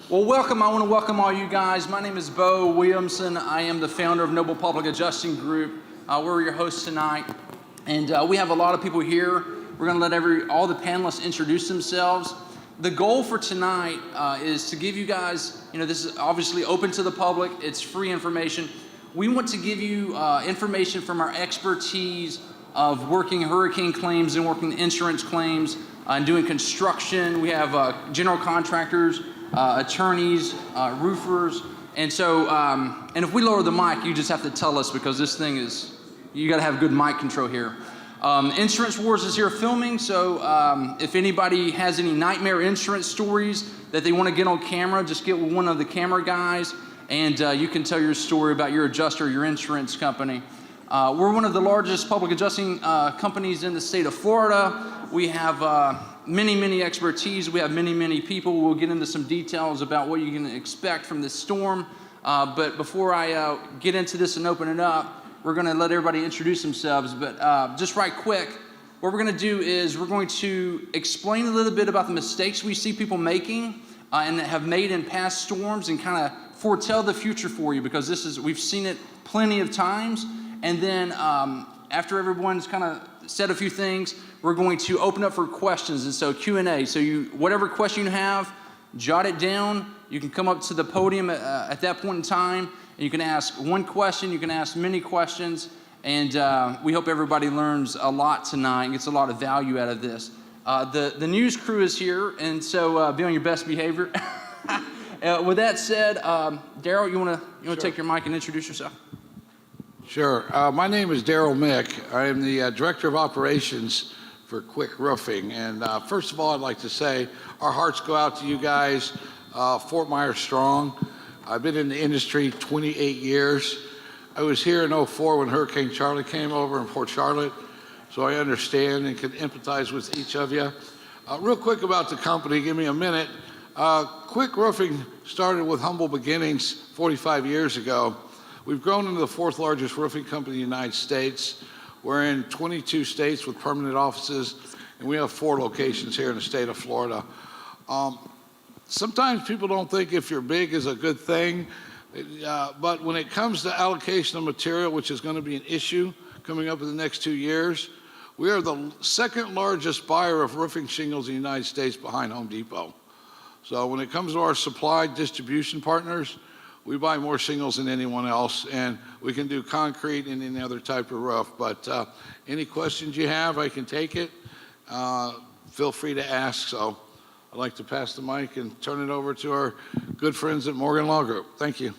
Well, welcome. I want to welcome all you guys. My name is Bo Williamson. I am the founder of Noble Public Adjusting Group. We're your hosts tonight, and we have a lot of people here. We're going to let all the panelists introduce themselves. The goal for tonight is to give you guys, this is obviously open to the public. It's free information. We want to give you information from our expertise of working hurricane claims and working insurance claims and doing construction. We have general contractors, attorneys, roofers, and so, and if we lower the mic, you just have to tell us because this thing is, you got to have good mic control here. Insurance Wars is here filming, so if anybody has any nightmare insurance stories that they want to get on camera, just get with one of the camera guys, and you can tell your story about your adjuster, your insurance company. We're one of the largest public adjusting companies in the state of Florida. We have many expertise. We have many people. We'll get into some details about what you can expect from this storm. But before I get into this and open it up, we're going to let everybody introduce themselves. But just right quick, what we're going to do is we're going to explain a little bit about the mistakes we see people making and that have made in past storms and kind of foretell the future for you because we've seen it plenty of times. And then after everyone's kind of said a few things, we're going to open up for questions. And so Q&A. So whatever question you have, jot it down. You can come up to the podium at that point in time, and you can ask one question. You can ask many questions. And we hope everybody learns a lot tonight and gets a lot of value out of this. The news crew is here, and so be on your best behavior. With that said, Daryl, you want to take your mic and introduce yourself? Sure. My name is Daryl Mick. I am the Director of Operations for Quick Roofing. And first of all, I'd like to say our hearts go out to you guys, Fort Myers strong. I've been in the industry 28 years. I was here in '04 when Hurricane Charlie came over in Port Charlotte, so I understand and can empathize with each of you. Real quick about the company, give me a minute. Quick Roofing started with humble beginnings 45 years ago. We've grown into the fourth largest roofing company in the United States. We're in 22 states with permanent offices, and we have 4 locations here in the state of Florida. Sometimes people don't think if you're big is a good thing, but when it comes to allocation of material, which is going to be an issue coming up in the next 2 years, we are the second largest buyer of roofing shingles in the United States behind Home Depot. So when it comes to our supply distribution partners, we buy more shingles than anyone else, and we can do concrete and any other type of roof. But any questions you have, I can take it. Feel free to ask. So I'd like to pass the mic and turn it over to our good friends at Morgan Law Group. Thank you.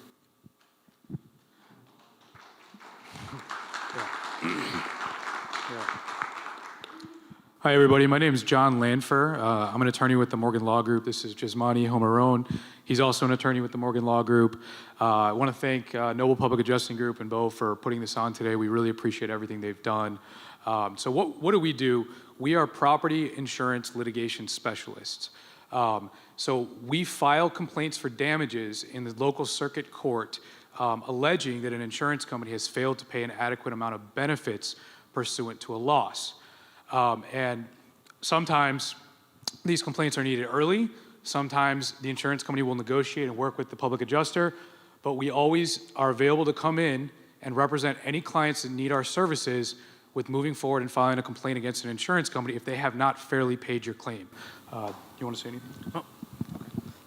Hi, everybody. My name is John Lanfer. I'm an attorney with the Morgan Law Group. This is Gismani Homarone. He's also an attorney with the Morgan Law Group. I want to thank Noble Public Adjusting Group and Bo for putting this on today. We really appreciate everything they've done. So what do we do? We are property insurance litigation specialists. So we file complaints for damages in the local circuit court alleging that an insurance company has failed to pay an adequate amount of benefits pursuant to a loss. And sometimes these complaints are needed early. Sometimes the insurance company will negotiate and work with the public adjuster, but we always are available to come in and represent any clients that need our services with moving forward and filing a complaint against an insurance company if they have not fairly paid your claim. You want to say anything? Oh.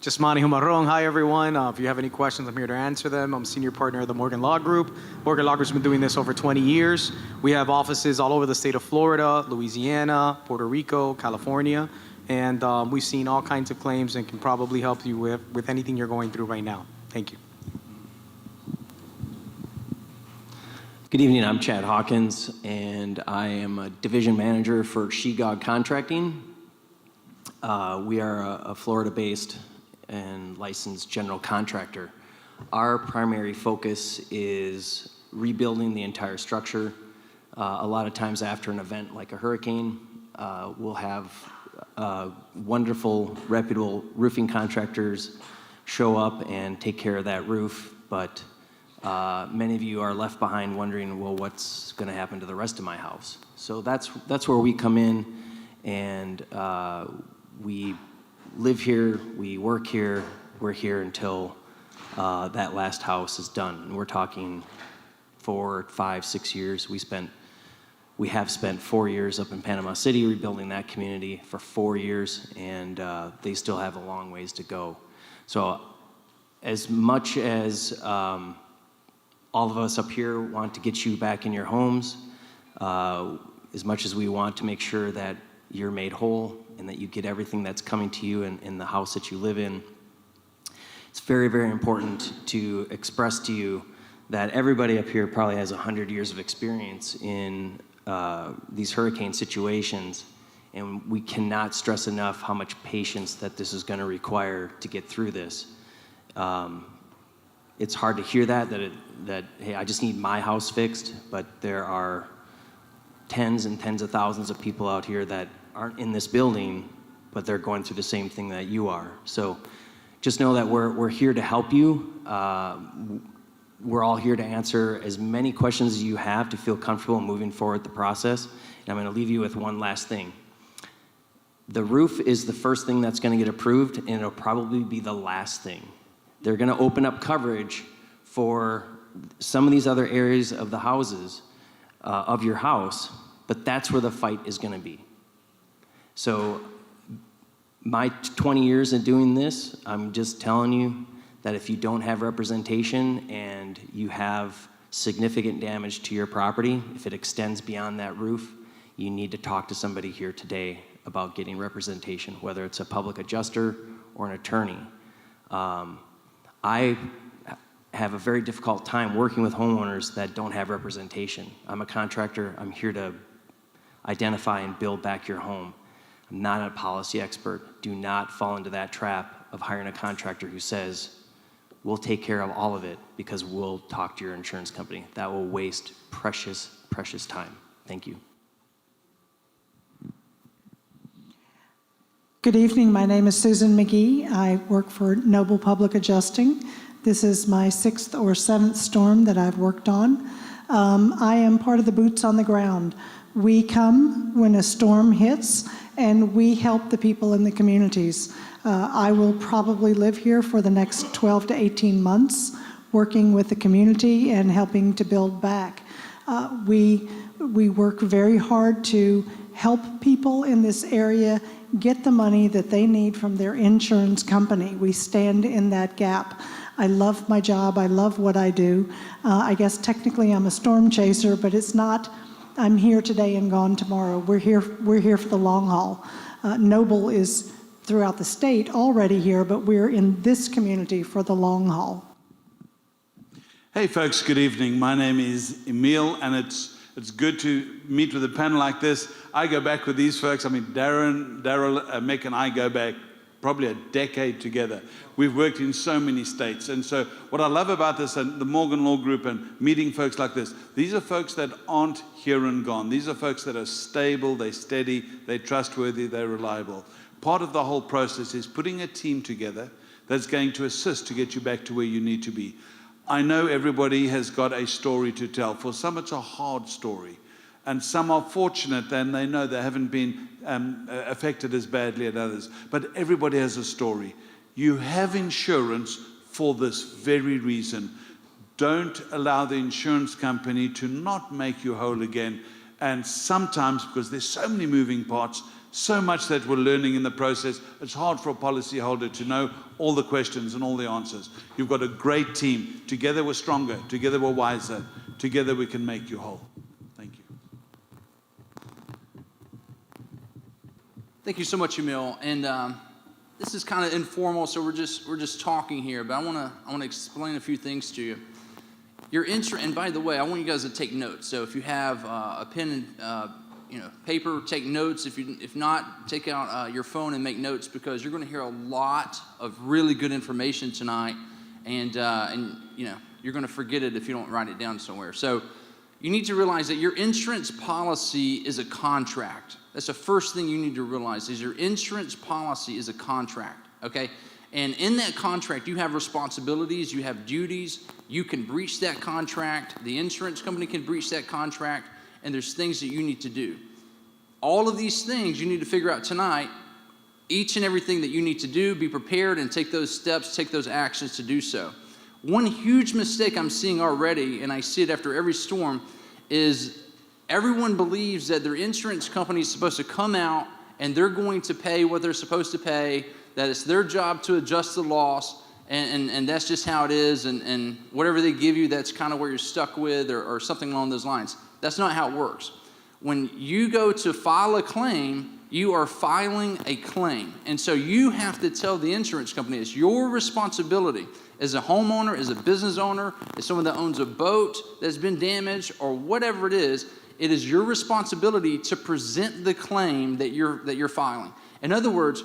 Gismani Humarong. Hi, everyone. If you have any questions, I'm here to answer them. I'm senior partner of the Morgan Law Group. Morgan Law Group's been doing this over 20 years. We have offices all over the state of Florida, Louisiana, Puerto Rico, California, and we've seen all kinds of claims and can probably help you with anything you're going through right now. Thank you. Good evening, I'm Chad Hawkins, and I am a division manager for Shegog Contracting. We are a Florida-based and licensed general contractor. Our primary focus is rebuilding the entire structure. A lot of times after an event like a hurricane, we'll have wonderful, reputable roofing contractors show up and take care of that roof, but many of you are left behind wondering, well, what's gonna happen to the rest of my house? So that's where we come in, and we live here, we work here, we're here until that last house is done. And we're talking 4, 5, 6 years. We have spent 4 years up in Panama City rebuilding that community for 4 years, and they still have a long ways to go. So as much as all of us up here want to get you back in your homes, as much as we want to make sure that you're made whole and that you get everything that's coming to you in the house that you live in, it's very, very important to express to you that everybody up here probably has 100 years of experience in these hurricane situations, and we cannot stress enough how much patience that this is going to require to get through this. It's hard to hear that hey, I just need my house fixed, but there are tens and tens of thousands of people out here that aren't in this building, but they're going through the same thing that you are. So just know that we're here to help you. We're all here to answer as many questions as you have to feel comfortable moving forward the process. And I'm going to leave you with one last thing. The roof is the first thing that's going to get approved, and it'll probably be the last thing. They're going to open up coverage for some of these other areas of the houses, of your house, but that's where the fight is going to be. So my 20 years in doing this, I'm just telling you that if you don't have representation and you have significant damage to your property, if it extends beyond that roof, you need to talk to somebody here today about getting representation, whether it's a public adjuster or an attorney. I have a very difficult time working with homeowners that don't have representation. I'm a contractor. I'm here to identify and build back your home. I'm not a policy expert. Do not fall into that trap of hiring a contractor who says, we'll take care of all of it because we'll talk to your insurance company. That will waste precious, precious time. Thank you. Good evening. My name is Susan McGee. I work for Noble Public Adjusting. This is my 6th or 7th storm that I've worked on. I am part of the boots on the ground. We come when a storm hits, and we help the people in the communities. I will probably live here for the next 12 to 18 months, working with the community and helping to build back. We work very hard to help people in this area get the money that they need from their insurance company. We stand in that gap. I love my job. I love what I do. I guess technically I'm a storm chaser, but it's not, I'm here today and gone tomorrow. We're here for the long haul. Noble is throughout the state already here, but we're in this community for the long haul. Hey folks, good evening. My name is Emil, and it's good to meet with a panel like this. I go back with these folks. I mean, Daryl, Mick, and I go back probably a decade together. We've worked in so many states. And so what I love about this and the Morgan Law Group and meeting folks like this, these are folks that aren't here and gone. These are folks that are stable, they're steady, they're trustworthy, they're reliable. Part of the whole process is putting a team together that's going to assist to get you back to where you need to be. I know everybody has got a story to tell. For some, it's a hard story. And some are fortunate and they know they haven't been affected as badly as others. But everybody has a story. You have insurance for this very reason. Don't allow the insurance company to not make you whole again. And sometimes, because there's so many moving parts, so much that we're learning in the process, it's hard for a policyholder to know all the questions and all the answers. You've got a great team. Together we're stronger. Together we're wiser. Together we can make you whole. Thank you. Thank you so much, Emil. And this is kind of informal, so we're just talking here. But I want to explain a few things to you. Your insurance, and by the way, I want you guys to take notes. So if you have a pen and paper, take notes. If not, take out your phone and make notes, because you're going to hear a lot of really good information tonight, and you're going to forget it if you don't write it down somewhere. So you need to realize that your insurance policy is a contract. That's the first thing you need to realize, is your insurance policy is a contract, okay? And in that contract, you have responsibilities, you have duties, you can breach that contract, the insurance company can breach that contract, and there's things that you need to do. All of these things you need to figure out tonight each and everything that you need to do, be prepared and take those steps, take those actions to do so. One huge mistake I'm seeing already, and I see it after every storm, is everyone believes that their insurance company is supposed to come out and they're going to pay what they're supposed to pay, that it's their job to adjust the loss, and that's just how it is, and whatever they give you, that's kind of where you're stuck with, or something along those lines. That's not how it works. When you go to file a claim, you are filing a claim. And so you have to tell the insurance company it's your responsibility as a homeowner, as a business owner, as someone that owns a boat that's been damaged, or whatever it is your responsibility to present the claim that you're filing. In other words,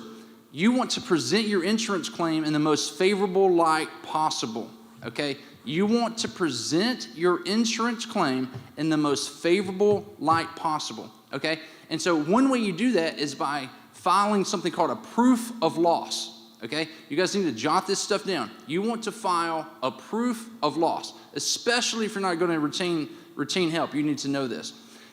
you want to present your insurance claim in the most favorable light possible, okay? You want to present your insurance claim in the most favorable light possible, okay? And so one way you do that is by filing something called a proof of loss, okay? You guys need to jot this stuff down. You want to file a proof of loss, especially if you're not going to retain help. You need to know this.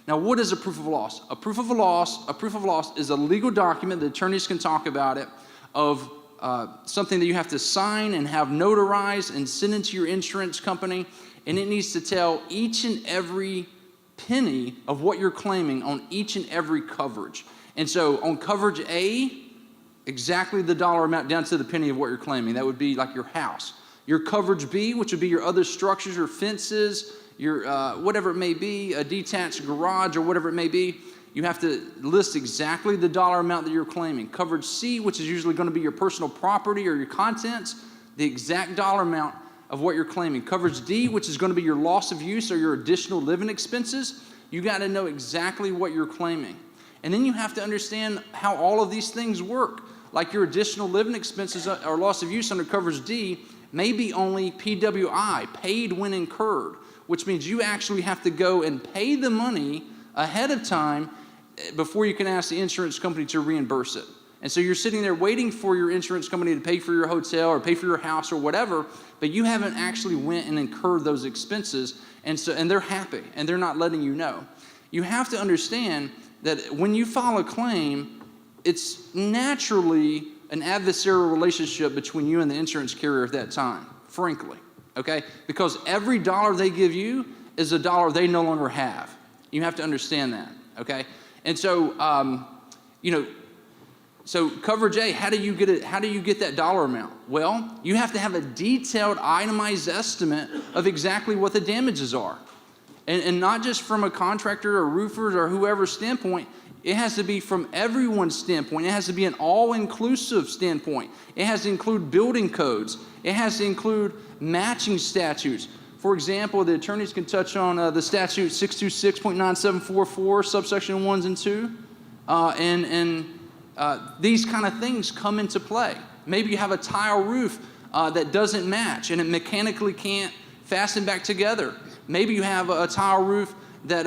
Now, what is a proof of loss? A proof of loss is a legal document, the attorneys can talk about it, of something that you have to sign and have notarized and send into your insurance company, and it needs to tell each and every penny of what you're claiming on each and every coverage. And so on coverage A, exactly the dollar amount down to the penny of what you're claiming. That would be like your house. Your coverage B, which would be your other structures, your fences, your whatever it may be, a detached garage or whatever it may be, you have to list exactly the dollar amount that you're claiming. Coverage C, which is usually going to be your personal property or your contents, the exact dollar amount of what you're claiming. Coverage D, which is going to be your loss of use or your additional living expenses, you got to know exactly what you're claiming. And then you have to understand how all of these things work. Like your additional living expenses or loss of use under coverage D may be only PWI, paid when incurred, which means you actually have to go and pay the money ahead of time before you can ask the insurance company to reimburse it. And so you're sitting there waiting for your insurance company to pay for your hotel or pay for your house or whatever, but you haven't actually went and incurred those expenses, and they're happy, and they're not letting you know. You have to understand that when you file a claim, it's naturally an adversarial relationship between you and the insurance carrier at that time, frankly, okay? Because every dollar they give you is a dollar they no longer have. You have to understand that, okay? And so, so coverage A, how do you get it? How do you get that dollar amount? Well, you have to have a detailed, itemized estimate of exactly what the damages are. And not just from a contractor or roofers or whoever's standpoint, it has to be from everyone's standpoint. It has to be an all-inclusive standpoint. It has to include building codes. It has to include matching statutes. For example, the attorneys can touch on the statute 626.9744, subsection 1s and 2. These kind of things come into play. Maybe you have a tile roof that doesn't match and it mechanically can't fasten back together. Maybe you have a tile roof that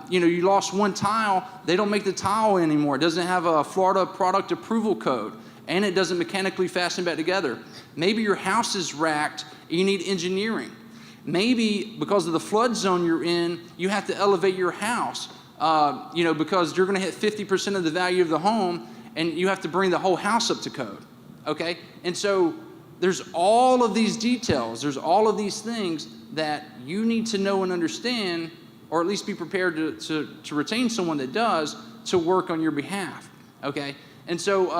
you lost one tile. They don't make the tile anymore. It doesn't have a Florida product approval code, and it doesn't mechanically fasten back together. Maybe your house is racked and you need engineering. Maybe because of the flood zone you're in, you have to elevate your house, because you're going to hit 50% of the value of the home, and you have to bring the whole house up to code, okay? And so there's all of these details. There's all of these things that you need to know and understand, or at least be prepared to retain someone that does, to work on your behalf, okay? And so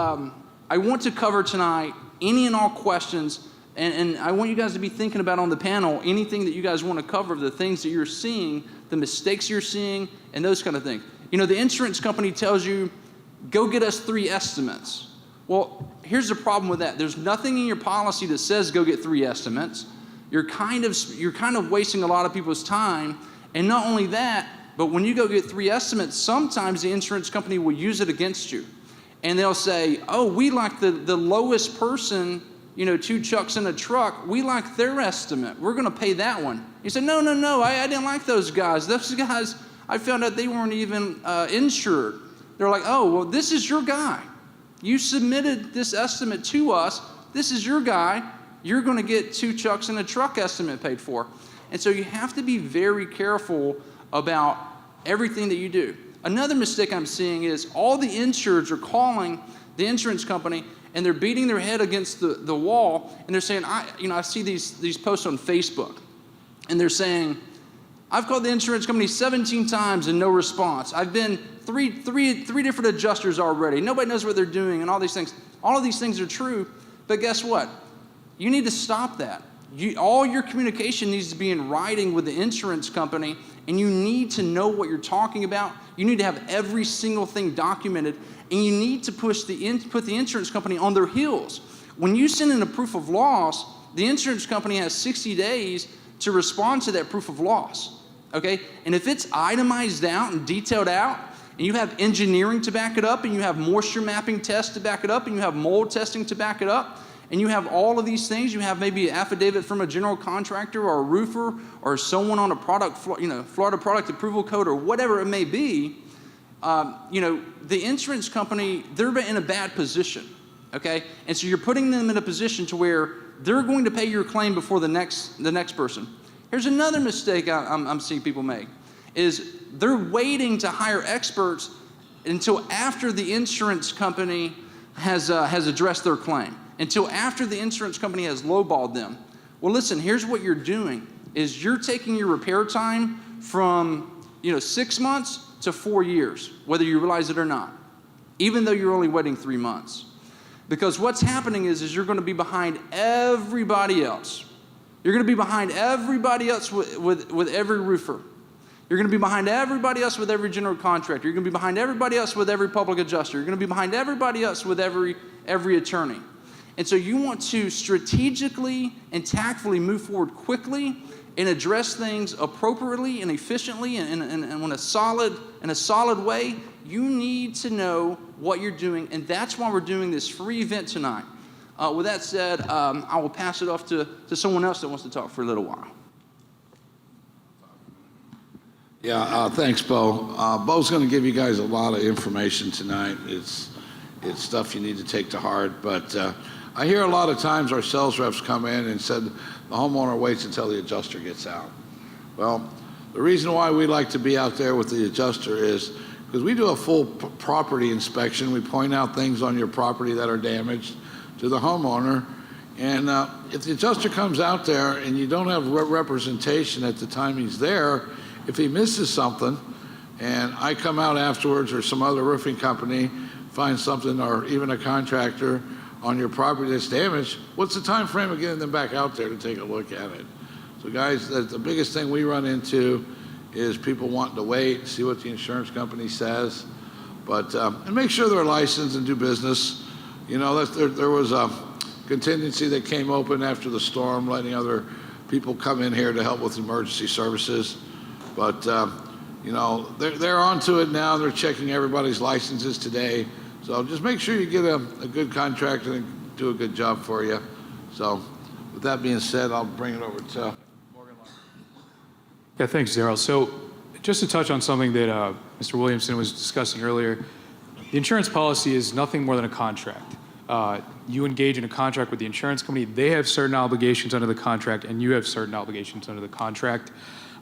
I want to cover tonight any and all questions, and I want you guys to be thinking about on the panel anything that you guys want to cover, the things that you're seeing, the mistakes you're seeing, and those kind of things. The insurance company tells you, go get us 3 estimates. Well, here's the problem with that. There's nothing in your policy that says go get 3 estimates. You're kind of wasting a lot of people's time. And not only that, but when you go get 3 estimates, sometimes the insurance company will use it against you. And they'll say, oh, we like the lowest person, 2 trucks in a truck, we like their estimate. We're going to pay that one. You say, no, I didn't like those guys. Those guys, I found out they weren't even insured. They're like, oh, well, this is your guy. You submitted this estimate to us. This is your guy. You're going to get 2 trucks in a truck estimate paid for. And so you have to be very careful about everything that you do. Another mistake I'm seeing is all the insureds are calling the insurance company, and they're beating their head against the wall, and they're saying, I see these posts on Facebook, and they're saying, I've called the insurance company 17 times and no response. I've been three different adjusters already. Nobody knows what they're doing and all these things. All of these things are true, but guess what? You need to stop that. All your communication needs to be in writing with the insurance company, and you need to know what you're talking about. You need to have every single thing documented, and you need to put the insurance company on their heels. When you send in a proof of loss, the insurance company has 60 days to respond to that proof of loss. Okay, and if it's itemized out and detailed out, and you have engineering to back it up, and you have moisture mapping tests to back it up, and you have mold testing to back it up, and you have all of these things, you have maybe an affidavit from a general contractor or a roofer or someone on a product, Florida Product Approval Code or whatever it may be, the insurance company, they're in a bad position, okay? And so you're putting them in a position to where they're going to pay your claim before the next person. Here's another mistake I'm seeing people make, is they're waiting to hire experts until after the insurance company has addressed their claim, until after the insurance company has lowballed them. Well, listen, here's what you're doing, is you're taking your repair time from 6 months to 4 years, whether you realize it or not, even though you're only waiting 3 months. Because what's happening is you're going to be behind everybody else. You're going to be behind everybody else with every roofer. You're going to be behind everybody else with every general contractor. You're going to be behind everybody else with every public adjuster. You're going to be behind everybody else with every attorney. And so you want to strategically and tactfully move forward quickly and address things appropriately and efficiently and in a solid way. You need to know what you're doing, and that's why we're doing this free event tonight. With that said, I will pass it off to someone else that wants to talk for a little while. Yeah, thanks, Bo. Bo's going to give you guys a lot of information tonight. It's stuff you need to take to heart. But I hear a lot of times our sales reps come in and said the homeowner waits until the adjuster gets out. Well, the reason why we like to be out there with the adjuster is because we do a full property inspection. We point out things on your property that are damaged to the homeowner. And if the adjuster comes out there and you don't have representation at the time he's there, if he misses something and I come out afterwards or some other roofing company finds something, or even a contractor on your property that's damaged, what's the time frame of getting them back out there to take a look at it? So guys, the biggest thing we run into is people wanting to wait, see what the insurance company says, but and make sure they're licensed and do business. There was a contingency that came open after the storm, letting other people come in here to help with emergency services. But, they're onto it now. They're checking everybody's licenses today. So just make sure you get a good contractor and do a good job for you. So with that being said, I'll bring it over to Morgan. Yeah, thanks, Daryl. So just to touch on something that Mr. Williamson was discussing earlier, the insurance policy is nothing more than a contract. You engage in a contract with the insurance company. They have certain obligations under the contract, and you have certain obligations under the contract.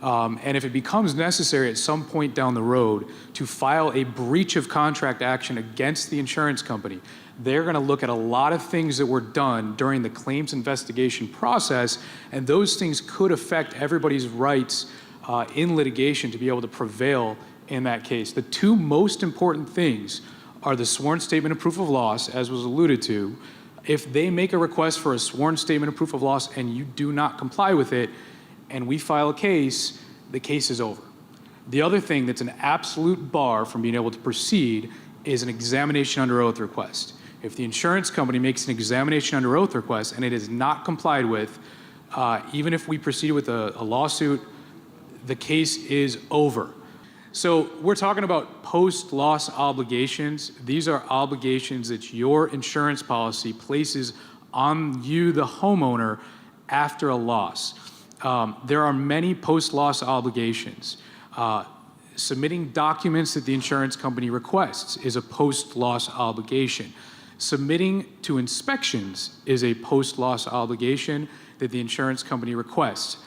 And if it becomes necessary at some point down the road to file a breach of contract action against the insurance company, they're going to look at a lot of things that were done during the claims investigation process, and those things could affect everybody's rights in litigation to be able to prevail in that case. The two most important things are the sworn statement of proof of loss, as was alluded to. If they make a request for a sworn statement of proof of loss and you do not comply with it, and we file a case, the case is over. The other thing that's an absolute bar from being able to proceed is an examination under oath request. If the insurance company makes an examination under oath request and it is not complied with, even if we proceed with a lawsuit, the case is over. So we're talking about post-loss obligations. These are obligations that your insurance policy places on you, the homeowner, after a loss. There are many post-loss obligations. Submitting documents that the insurance company requests is a post-loss obligation. Submitting to inspections is a post-loss obligation that the insurance company requests.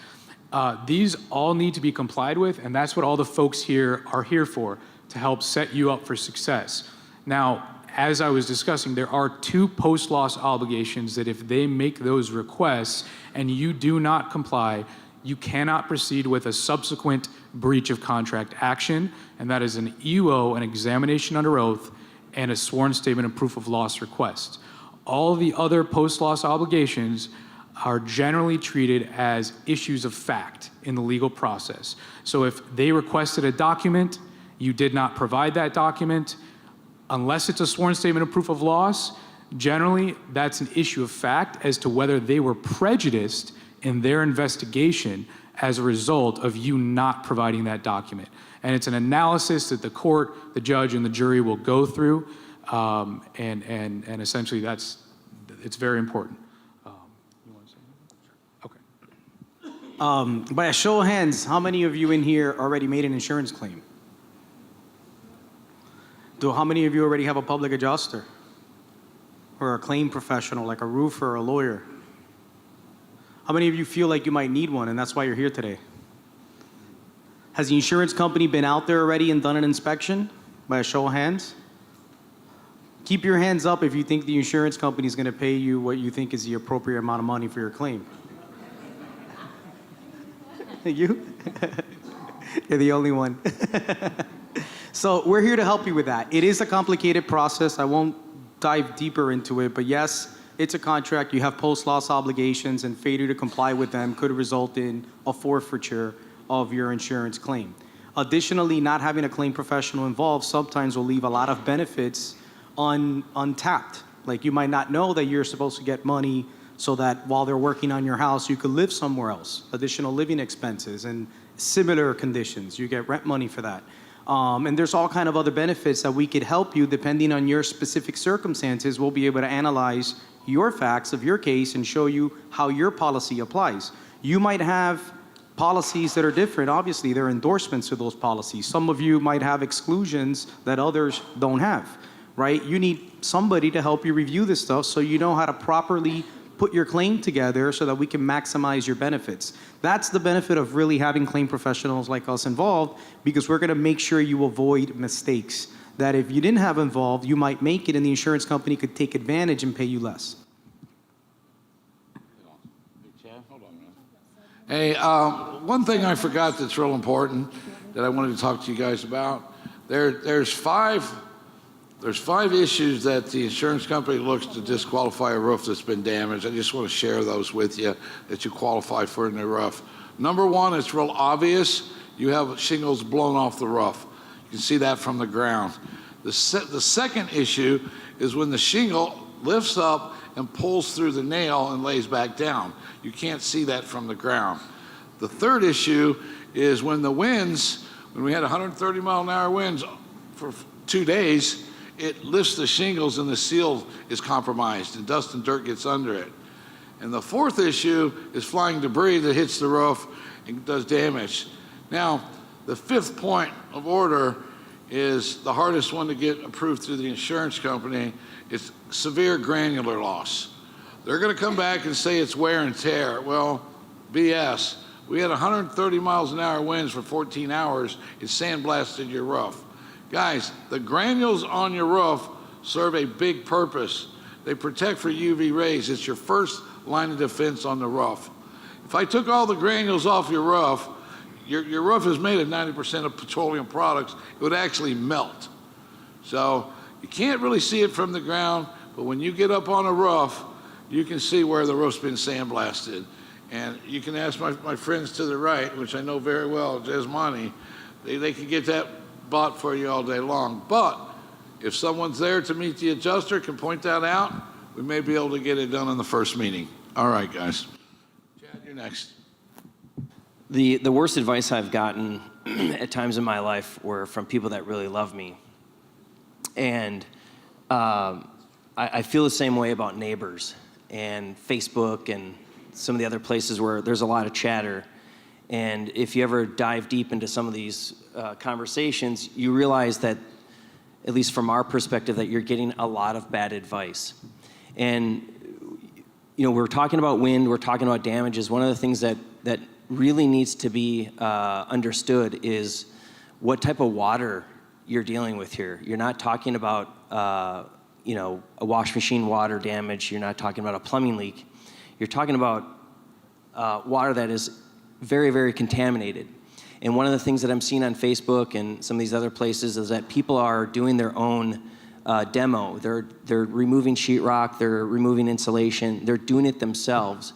These all need to be complied with, and that's what all the folks here are here for, to help set you up for success. Now, as I was discussing, there are 2 post-loss obligations that if they make those requests and you do not comply, you cannot proceed with a subsequent breach of contract action, and that is an EUO, an examination under oath, and a sworn statement of proof of loss request. All the other post-loss obligations are generally treated as issues of fact in the legal process. So if they requested a document, you did not provide that document, unless it's a sworn statement of proof of loss, generally that's an issue of fact as to whether they were prejudiced in their investigation as a result of you not providing that document. And it's an analysis that the court, the judge, and the jury will go through, and essentially it's very important. You want to say anything? Okay. By a show of hands, how many of you in here already made an insurance claim? How many of you already have a public adjuster? Or a claim professional like a roofer or a lawyer? How many of you feel like you might need one and that's why you're here today? Has the insurance company been out there already and done an inspection? By a show of hands? Keep your hands up if you think the insurance company is going to pay you what you think is the appropriate amount of money for your claim. You? You're the only one. So we're here to help you with that. It is a complicated process. I won't dive deeper into it, but yes, it's a contract. You have post-loss obligations, and failure to comply with them could result in a forfeiture of your insurance claim. Additionally, not having a claim professional involved sometimes will leave a lot of benefits untapped. Like you might not know that you're supposed to get money so that while they're working on your house, you could live somewhere else. Additional living expenses and similar conditions. You get rent money for that. And there's all kind of other benefits that we could help you depending on your specific circumstances. We'll be able to analyze your facts of your case and show you how your policy applies. You might have policies that are different. Obviously, there are endorsements to those policies. Some of you might have exclusions that others don't have, right? You need somebody to help you review this stuff so you know how to properly put your claim together so that we can maximize your benefits. That's the benefit of really having claim professionals like us involved, because we're going to make sure you avoid mistakes that if you didn't have involved, you might make it and the insurance company could take advantage and pay you less. Hey, one thing I forgot that's real important that I wanted to talk to you guys about. There's five issues that the insurance company looks to disqualify a roof that's been damaged. I just want to share those with you that you qualify for a new roof. Number one, it's real obvious. You have shingles blown off the roof. You can see that from the ground. The second issue is when the shingle lifts up and pulls through the nail and lays back down. You can't see that from the ground. The third issue is when the winds, when we had 130 mile an hour winds for 2 days, it lifts the shingles and the seal is compromised and dust and dirt gets under it. And the fourth issue is flying debris that hits the roof and does damage. Now, the fifth point of order is the hardest one to get approved through the insurance company. It's severe granular loss. They're going to come back and say it's wear and tear. Well, BS. We had 130 miles an hour winds for 14 hours. It sandblasted your roof. Guys, the granules on your roof serve a big purpose. They protect for UV rays. It's your first line of defense on the roof. If I took all the granules off your roof, your roof is made of 90% of petroleum products. It would actually melt. So you can't really see it from the ground, but when you get up on a roof, you can see where the roof's been sandblasted. And you can ask my friends to the right, which I know very well, Jesmani, they can get that bought for you all day long. But if someone's there to meet the adjuster, can point that out, we may be able to get it done in the first meeting. All right, guys. Chad, you're next. The worst advice I've gotten at times in my life were from people that really love me. And I feel the same way about neighbors and Facebook and some of the other places where there's a lot of chatter. And if you ever dive deep into some of these conversations, you realize that, at least from our perspective, that you're getting a lot of bad advice. And, you know, we're talking about wind, we're talking about damages. One of the things that really needs to be understood is what type of water you're dealing with here. You're not talking about a wash machine water damage. You're not talking about a plumbing leak. You're talking about water that is very, very contaminated. And one of the things that I'm seeing on Facebook and some of these other places is that people are doing their own demo. They're removing sheetrock, they're removing insulation, they're doing it themselves.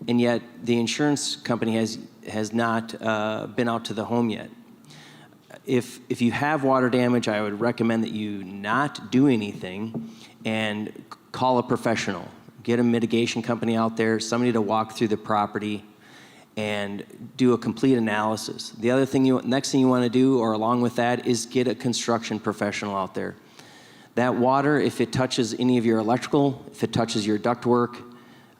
And yet the insurance company has not been out to the home yet. If you have water damage, I would recommend that you not do anything and call a professional. Get a mitigation company out there, somebody to walk through the property and do a complete analysis. The other thing, next thing you want to do, or along with that, is get a construction professional out there. That water, if it touches any of your electrical, if it touches your ductwork,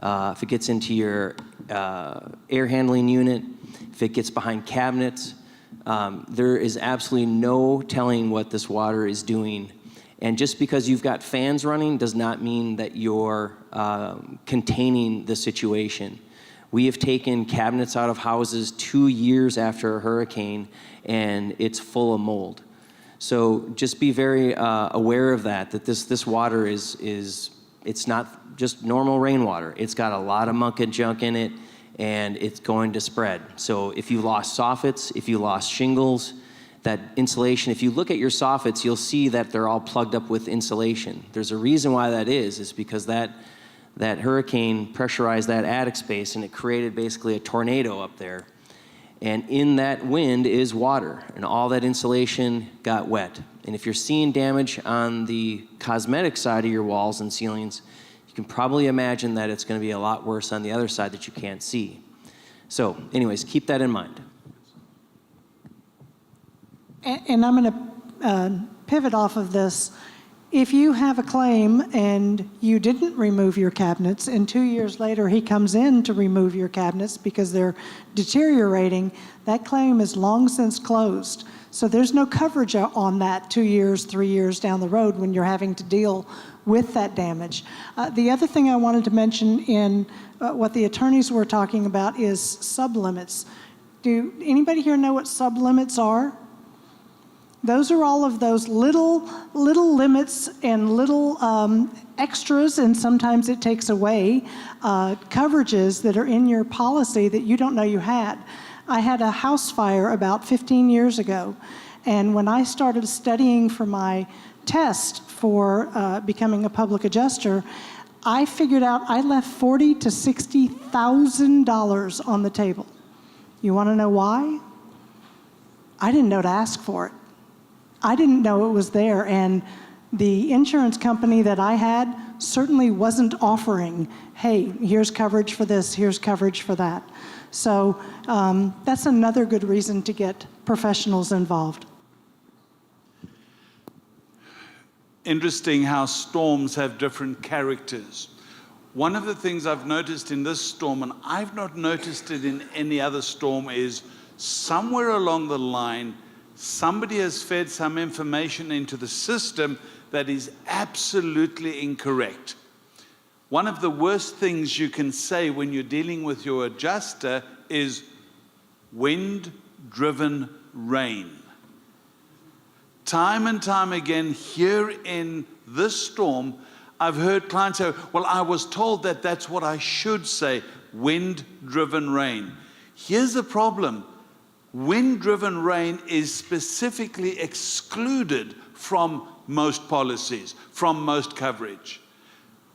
if it gets into your air handling unit, if it gets behind cabinets, there is absolutely no telling what this water is doing. And just because you've got fans running does not mean that you're containing the situation. We have taken cabinets out of houses 2 years after a hurricane, and it's full of mold. So just be very aware of that this water it's not just normal rainwater. It's got a lot of muck and junk in it, and it's going to spread. So if you lost soffits, if you lost shingles, that insulation, if you look at your soffits, you'll see that they're all plugged up with insulation. There's a reason why that is because that hurricane pressurized that attic space, and it created basically a tornado up there. And in that wind is water, and all that insulation got wet. And if you're seeing damage on the cosmetic side of your walls and ceilings, you can probably imagine that it's going to be a lot worse on the other side that you can't see. So anyways, keep that in mind. And I'm going to pivot off of this. If you have a claim and you didn't remove your cabinets, and 2 years later he comes in to remove your cabinets because they're deteriorating, that claim is long since closed. So there's no coverage on that 2 years, 3 years down the road when you're having to deal with that damage. The other thing I wanted to mention in what the attorneys were talking about is sublimits. Do anybody here know what sublimits are? Those are all of those little limits and little extras, and sometimes it takes away coverages that are in your policy that you don't know you had. I had a house fire about 15 years ago, and when I started studying for my test for becoming a public adjuster, I figured out I left $40,000 to $60,000 on the table. You want to know why? I didn't know to ask for it. I didn't know it was there, and the insurance company that I had certainly wasn't offering, hey, here's coverage for this, here's coverage for that. So that's another good reason to get professionals involved. Interesting how storms have different characters. One of the things I've noticed in this storm, and I've not noticed it in any other storm, is somewhere along the line, somebody has fed some information into the system that is absolutely incorrect. One of the worst things you can say when you're dealing with your adjuster is wind-driven rain. Time and time again here in this storm, I've heard clients say, well, I was told that that's what I should say, wind-driven rain. Here's the problem. Wind-driven rain is specifically excluded from most policies, from most coverage.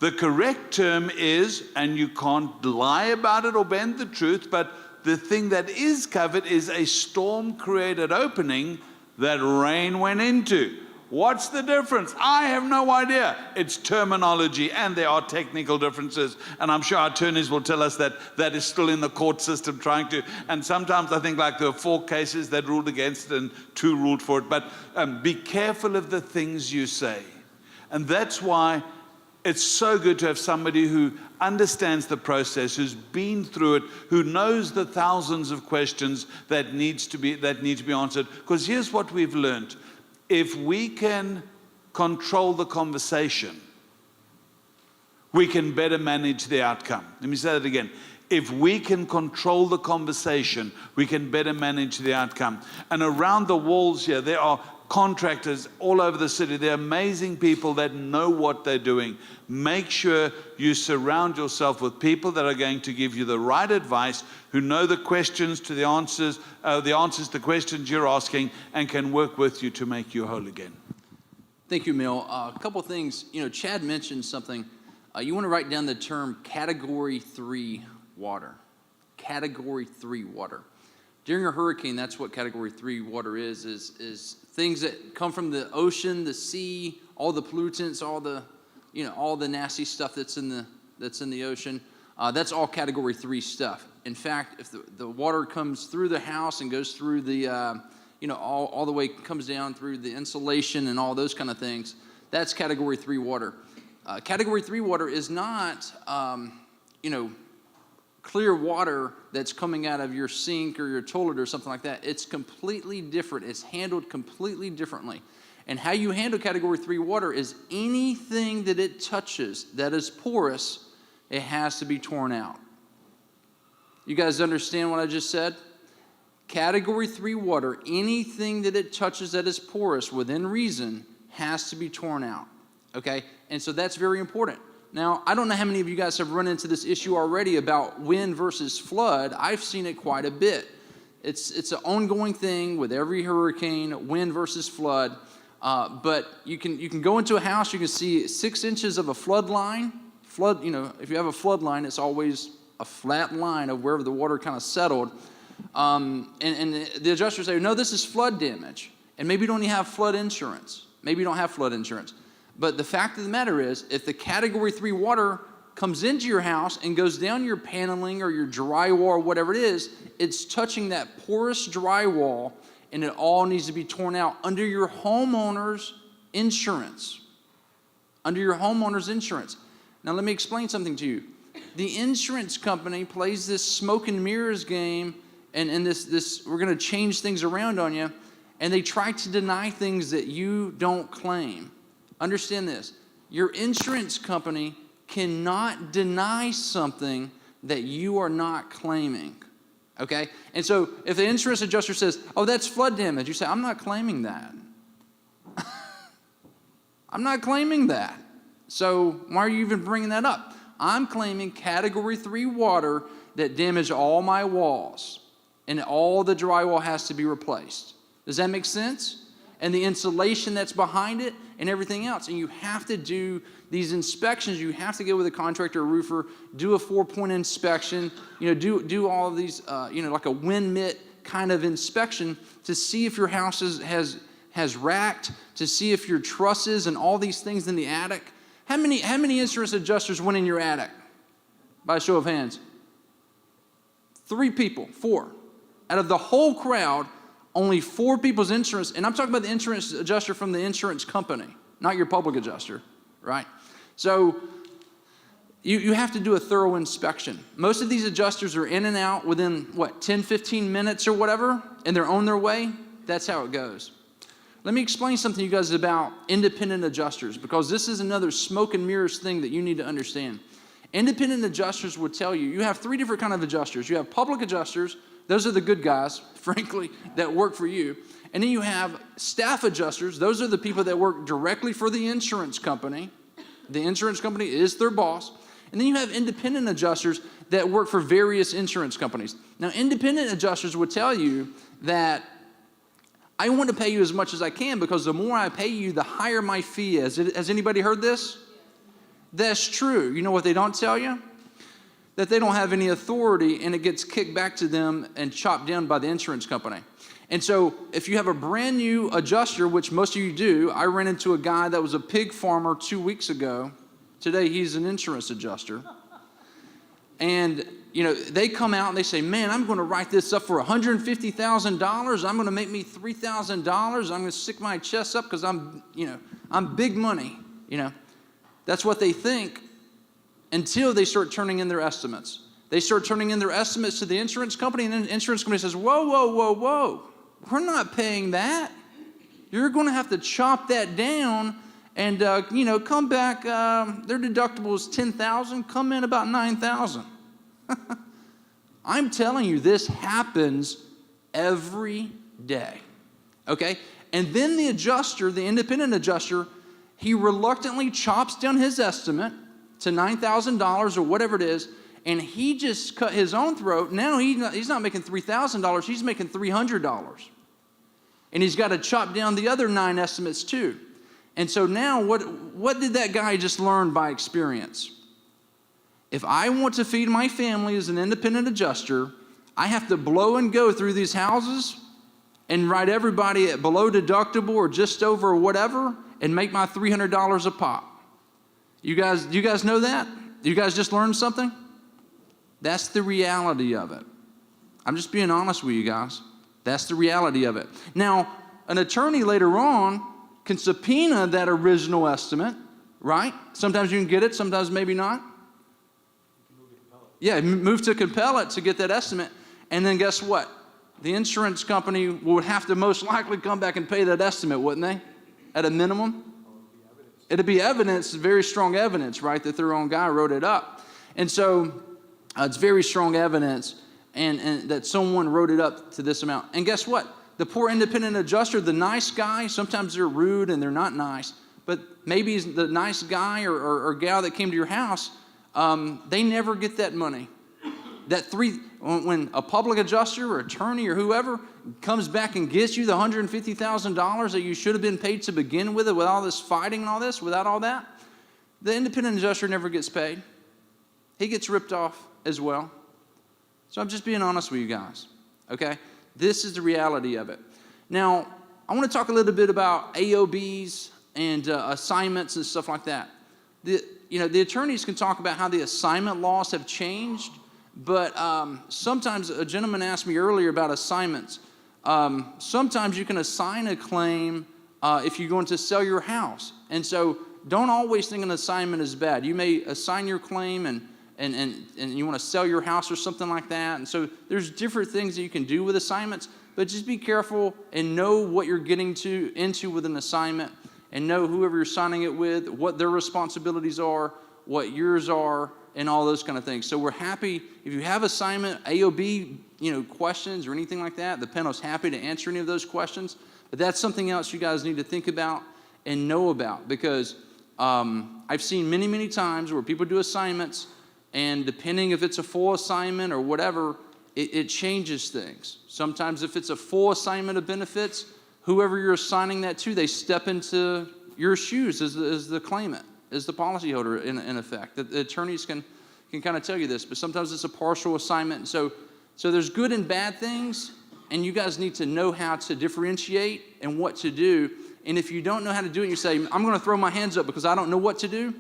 The correct term is, and you can't lie about it or bend the truth, but the thing that is covered is a storm-created opening that rain went into. What's the difference? I have no idea. It's terminology, and there are technical differences, and I'm sure our attorneys will tell us that that is still in the court system trying to, and sometimes I think like there were 4 cases that ruled against it and 2 ruled for it, but be careful of the things you say. And that's why it's so good to have somebody who understands the process, who's been through it, who knows the thousands of questions that need to be answered. Because here's what we've learned. If we can control the conversation, we can better manage the outcome. Let me say that again. If we can control the conversation, we can better manage the outcome. And around the walls here, there are contractors all over the city. They're amazing people that know what they're doing. Make sure you surround yourself with people that are going to give you the right advice, who know the questions to the answers to questions you're asking, and can work with you to make you whole again. Thank you, Emil. A couple things. Chad mentioned something. You want to write down the term Category 3 water. Category 3 water. During a hurricane, that's what Category 3 water is things that come from the ocean, the sea, all the pollutants, all the nasty stuff that's in the ocean. That's all Category 3 stuff. In fact, if the water comes through the house and goes through the all the way comes down through the insulation and all those kind of things, that's Category 3 water. Category 3 water is not clear water that's coming out of your sink or your toilet or something like that. It's completely different. It's handled completely differently. And how you handle Category 3 water is anything that it touches that is porous, it has to be torn out. You guys understand what I just said? Category 3 water, anything that it touches that is porous within reason has to be torn out. Okay? And so that's very important. Now, I don't know how many of you guys have run into this issue already about wind versus flood. I've seen it quite a bit. It's an ongoing thing with every hurricane, wind versus flood. But you can go into a house, you can see 6 inches of a flood line. If you have a flood line, it's always a flat line of wherever the water kind of settled. And the adjusters say, no, this is flood damage. And maybe you don't even have flood insurance. Maybe you don't have flood insurance. But the fact of the matter is, if the Category 3 water comes into your house and goes down your paneling or your drywall or whatever it is, it's touching that porous drywall, and it all needs to be torn out under your homeowner's insurance. Under your homeowner's insurance. Now, let me explain something to you. The insurance company plays this smoke and mirrors game, and this we're going to change things around on you, and they try to deny things that you don't claim. Understand this. Your insurance company cannot deny something that you are not claiming. Okay? And so if the insurance adjuster says, oh, that's flood damage, you say, I'm not claiming that. I'm not claiming that. So why are you even bringing that up? I'm claiming Category 3 water that damaged all my walls, and all the drywall has to be replaced. Does that make sense? And the insulation that's behind it and everything else. And you have to do these inspections. You have to go with a contractor or roofer, do a 4-point inspection, do all of these, like a wind mitt kind of inspection to see if your house has racked, to see if your trusses and all these things in the attic. How many insurance adjusters went in your attic? By a show of hands. 3 people, 4. Out of the whole crowd, only 4 people's insurance, and I'm talking about the insurance adjuster from the insurance company, not your public adjuster, right? So you have to do a thorough inspection. Most of these adjusters are in and out within, 10, 15 minutes or whatever, and they're on their way. That's how it goes. Let me explain something to you guys about independent adjusters, because this is another smoke and mirrors thing that you need to understand. Independent adjusters would tell you, you have 3 different kinds of adjusters. You have public adjusters. Those are the good guys, frankly, that work for you. And then you have staff adjusters. Those are the people that work directly for the insurance company. The insurance company is their boss. And then you have independent adjusters that work for various insurance companies. Now, independent adjusters would tell you that I want to pay you as much as I can, because the more I pay you, the higher my fee is. Has anybody heard this? That's true. You know what they don't tell you? That they don't have any authority, and it gets kicked back to them and chopped down by the insurance company. And so if you have a brand new adjuster, which most of you do, I ran into a guy that was a pig farmer 2 weeks ago. Today he's an insurance adjuster. And they come out and they say, man, I'm going to write this up for $150,000. I'm going to make me $3,000. I'm going to stick my chest up because I'm big money. That's what they think. Until they start turning in their estimates. They start turning in their estimates to the insurance company, and then the insurance company says, whoa. We're not paying that. You're going to have to chop that down and, come back. Their deductible is $10,000. Come in about $9,000. I'm telling you, this happens every day. Okay? And then the adjuster, the independent adjuster, he reluctantly chops down his estimate to $9,000 or whatever it is, and he just cut his own throat. Now he's not making $3,000, he's making $300. And he's got to chop down the other 9 estimates too. And so now what did that guy just learn by experience? If I want to feed my family as an independent adjuster, I have to blow and go through these houses and write everybody at below deductible or just over or whatever and make my $300 a pop. You guys know that? You guys just learned something? That's the reality of it. I'm just being honest with you guys. That's the reality of it. Now, an attorney later on can subpoena that original estimate, right? Sometimes you can get it, sometimes maybe not. Yeah, move to compel it to get that estimate. And then guess what? The insurance company would have to most likely come back and pay that estimate, wouldn't they? At a minimum? It'd be evidence, very strong evidence, right, that their own guy wrote it up. And so it's very strong evidence and that someone wrote it up to this amount. And guess what? The poor independent adjuster, the nice guy, sometimes they're rude and they're not nice, but maybe the nice guy or gal that came to your house, they never get that money. When a public adjuster or attorney or whoever comes back and gets you the $150,000 that you should have been paid to begin with all this fighting and all this, without all that, the independent adjuster never gets paid. He gets ripped off as well. So I'm just being honest with you guys, okay? This is the reality of it. Now, I want to talk a little bit about AOBs and assignments and stuff like that. The attorneys can talk about how the assignment laws have changed, but sometimes a gentleman asked me earlier about assignments. Sometimes you can assign a claim if you're going to sell your house. And so don't always think an assignment is bad. You may assign your claim and you want to sell your house or something like that. And so there's different things that you can do with assignments, but just be careful and know what you're getting into with an assignment and know whoever you're signing it with, what their responsibilities are, what yours are, and all those kind of things. So we're happy if you have assignment, AOB, questions or anything like that, the panel's happy to answer any of those questions. But that's something else you guys need to think about and know about, because I've seen many, many times where people do assignments, and depending if it's a full assignment or whatever, it changes things. Sometimes if it's a full assignment of benefits, whoever you're assigning that to, they step into your shoes as the claimant, as the policyholder in effect. The attorneys can kind of tell you this, but sometimes it's a partial assignment. So there's good and bad things, and you guys need to know how to differentiate and what to do. And if you don't know how to do it, you say, I'm going to throw my hands up because I don't know what to do,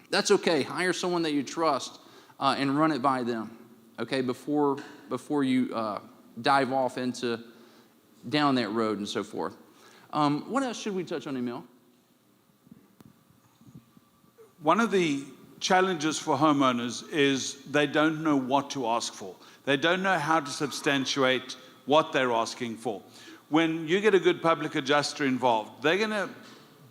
that's okay. Hire someone that you trust and run it by them, okay, before you dive off down that road and so forth. What else should we touch on, Emil? One of the challenges for homeowners is they don't know what to ask for. They don't know how to substantiate what they're asking for. When you get a good public adjuster involved, they're going to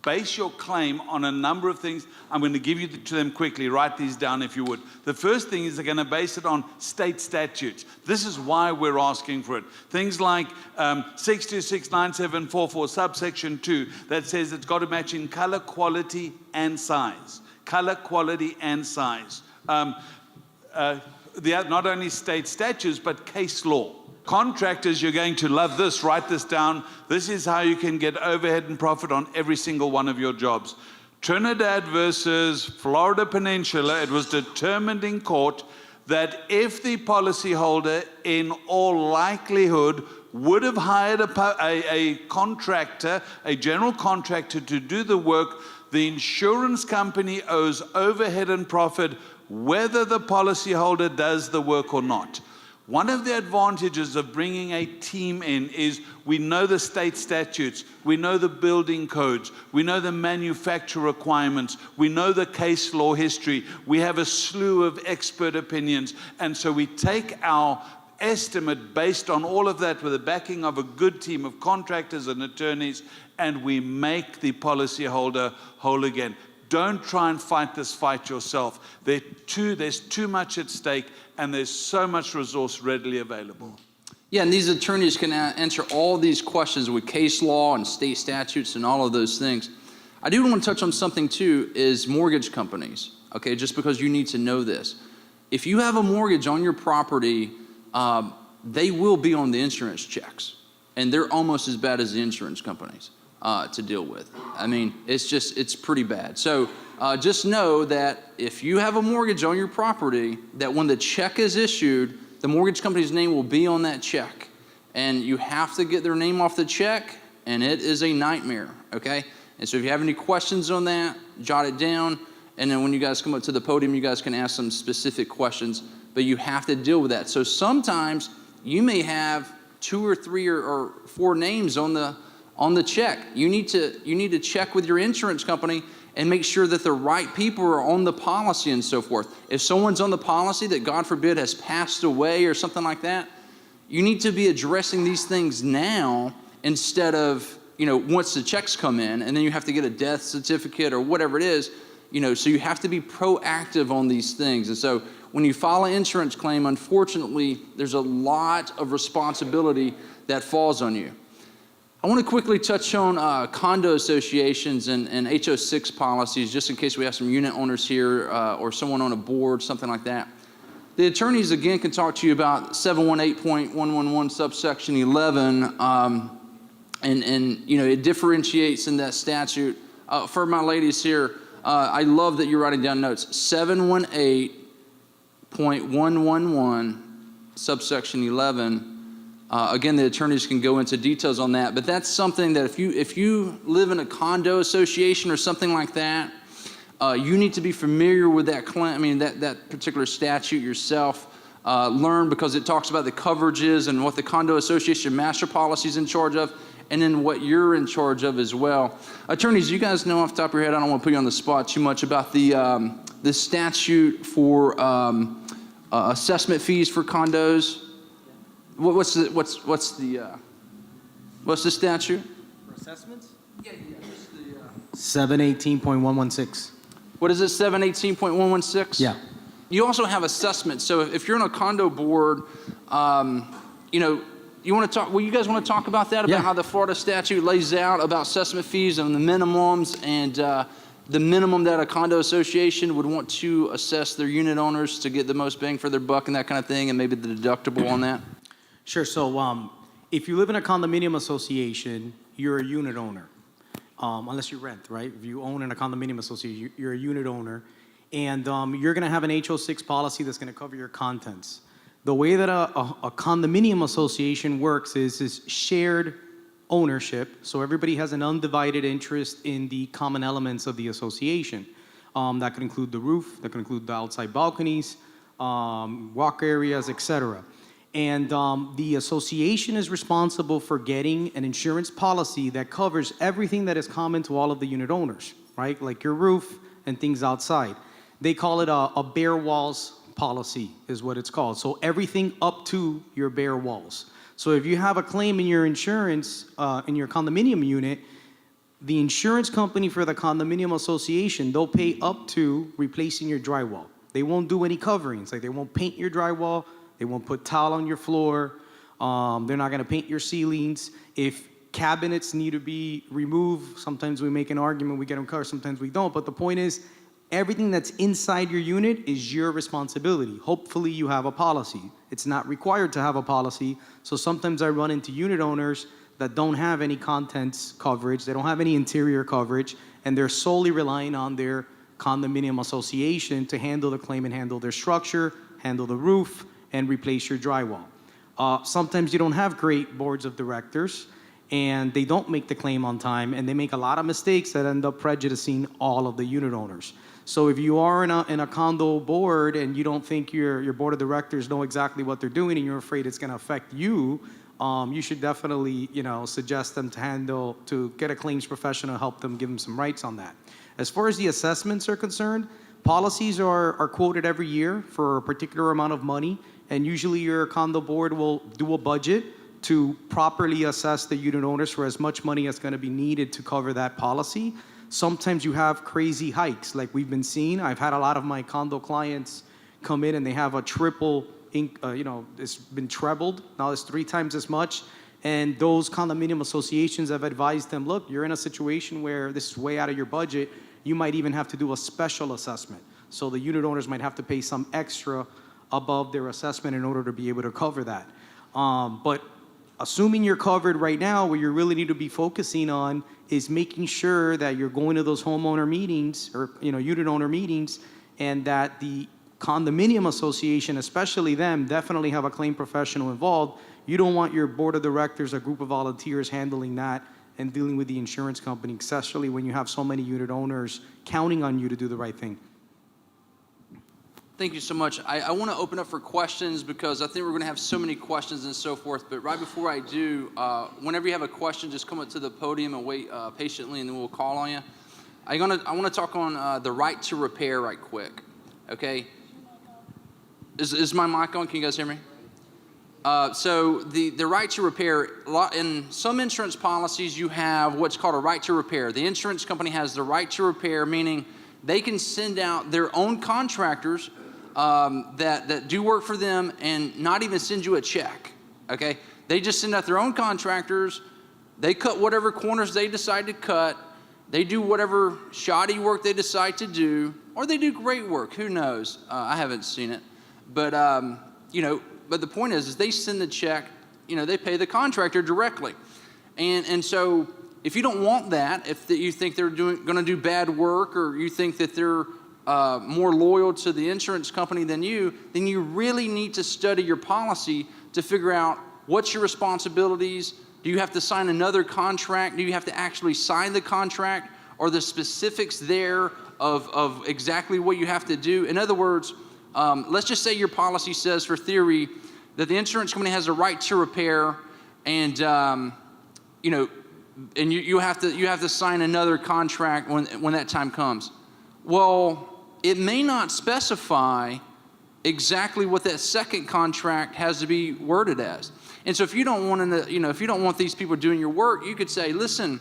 base your claim on a number of things. I'm going to give you to them quickly. Write these down if you would. The first thing is they're going to base it on state statutes. This is why we're asking for it. Things like 6269744 subsection 2 that says it's got to match in color, quality, and size. Color, quality, and size. Not only state statutes, but case law. Contractors, you're going to love this. Write this down. This is how you can get overhead and profit on every single one of your jobs. Trinidad versus Florida Peninsula, it was determined in court that if the policyholder in all likelihood would have hired a contractor, a general contractor to do the work, the insurance company owes overhead and profit whether the policyholder does the work or not. One of the advantages of bringing a team in is we know the state statutes, we know the building codes, we know the manufacturer requirements, we know the case law history, we have a slew of expert opinions, and so we take our estimate based on all of that with the backing of a good team of contractors and attorneys, and we make the policyholder whole again. Don't try and fight this fight yourself. There's too much at stake, and there's so much resource readily available. Yeah, and these attorneys can answer all these questions with case law and state statutes and all of those things. I do want to touch on something too, is mortgage companies, okay, just because you need to know this. If you have a mortgage on your property, they will be on the insurance checks, and they're almost as bad as the insurance companies to deal with. I mean, it's pretty bad. So just know that if you have a mortgage on your property, that when the check is issued, the mortgage company's name will be on that check, and you have to get their name off the check, and it is a nightmare, okay? And so if you have any questions on that, jot it down, and then when you guys come up to the podium, you guys can ask some specific questions, but you have to deal with that. So sometimes you may have 2 or 3 or 4 names on the check. You need to check with your insurance company and make sure that the right people are on the policy and so forth. If someone's on the policy that, God forbid, has passed away or something like that, you need to be addressing these things now instead of, once the checks come in and then you have to get a death certificate or whatever it is, so you have to be proactive on these things. And so when you file an insurance claim, unfortunately, there's a lot of responsibility that falls on you. I want to quickly touch on condo associations and HO6 policies, just in case we have some unit owners here or someone on a board, something like that. The attorneys, again, can talk to you about 718.111 subsection 11, and it differentiates in that statute. For my ladies here, I love that you're writing down notes. 718.111 subsection 11. Again, the attorneys can go into details on that, but that's something that if you live in a condo association or something like that, you need to be familiar with that that particular statute yourself. Learn, because it talks about the coverages and what the condo association master policy is in charge of, and then what you're in charge of as well. Attorneys, you guys know off the top of your head, I don't want to put you on the spot too much, about the statute for assessment fees for condos. What's the statute? For assessments? Yeah, just the. 718.116. What is it? 718.116. Yeah. You also have assessments. So if you're on a condo board, you want to talk. Well, you guys want to talk about that, about Yeah. how the Florida statute lays out about assessment fees and the minimums and the minimum that a condo association would want to assess their unit owners to get the most bang for their buck and that kind of thing, and maybe the deductible on that. Sure. So if you live in a condominium association, you're a unit owner, unless you rent, right? If you own in a condominium association, you're a unit owner, and you're going to have an HO6 policy that's going to cover your contents. The way that a condominium association works is shared ownership, so everybody has an undivided interest in the common elements of the association. That could include the roof, that could include the outside balconies, walk areas, etc. And the association is responsible for getting an insurance policy that covers everything that is common to all of the unit owners, right? Like your roof and things outside. They call it a bare walls policy is what it's called. So everything up to your bare walls. So if you have a claim in your insurance, in your condominium unit, the insurance company for the condominium association, they'll pay up to replacing your drywall. They won't do any coverings, like they won't paint your drywall, they won't put tile on your floor, they're not gonna paint your ceilings. If cabinets need to be removed, sometimes we make an argument, we get them covered, sometimes we don't, but the point is, everything that's inside your unit is your responsibility. Hopefully you have a policy. It's not required to have a policy, so sometimes I run into unit owners that don't have any contents coverage, they don't have any interior coverage, and they're solely relying on their condominium association to handle the claim and handle their structure, handle the roof, and replace your drywall. Sometimes you don't have great boards of directors, and they don't make the claim on time, and they make a lot of mistakes that end up prejudicing all of the unit owners. So if you are in a condo board and you don't think your board of directors know exactly what they're doing and you're afraid it's gonna affect you, you should definitely suggest them to get a claims professional, help them, give them some rights on that. As far as the assessments are concerned, policies are quoted every year for a particular amount of money, and usually your condo board will do a budget to properly assess the unit owners for as much money as going to be needed to cover that policy. Sometimes you have crazy hikes like we've been seeing. I've had a lot of my condo clients come in and they have a triple it's been trebled. Now it's 3 times as much. And those condominium associations have advised them, look, you're in a situation where this is way out of your budget. You might even have to do a special assessment. So the unit owners might have to pay some extra above their assessment in order to be able to cover that. But assuming you're covered right now, what you really need to be focusing on is making sure that you're going to those homeowner meetings or unit owner meetings, and that the condominium association, especially them, definitely have a claim professional involved. You don't want your board of directors, a group of volunteers handling that and dealing with the insurance company, especially when you have so many unit owners counting on you to do the right thing. Thank you so much. I want to open up for questions because I think we're going to have so many questions and so forth. But right before I do, whenever you have a question, just come up to the podium and wait patiently, and then we'll call on you. I want to talk on the right to repair right quick. Okay. Is my mic on? Can you guys hear me? So the right to repair, in some insurance policies, you have what's called a right to repair. The insurance company has the right to repair, meaning they can send out their own contractors that do work for them and not even send you a check, okay? They just send out their own contractors. They cut whatever corners they decide to cut. They do whatever shoddy work they decide to do, or they do great work. Who knows? I haven't seen it. But, but the point is they send the check, they pay the contractor directly. And so if you don't want that, if you think they're going to do bad work, or you think that they're more loyal to the insurance company than you, then you really need to study your policy to figure out what's your responsibilities. Do you have to sign another contract? Do you have to actually sign the contract? Or the specifics there of exactly what you have to do? In other words, let's just say your policy says, for theory, that the insurance company has a right to repair, and and you have to sign another contract when that time comes. Well, it may not specify exactly what that second contract has to be worded as. And so if you don't want if you don't want these people doing your work, you could say, listen,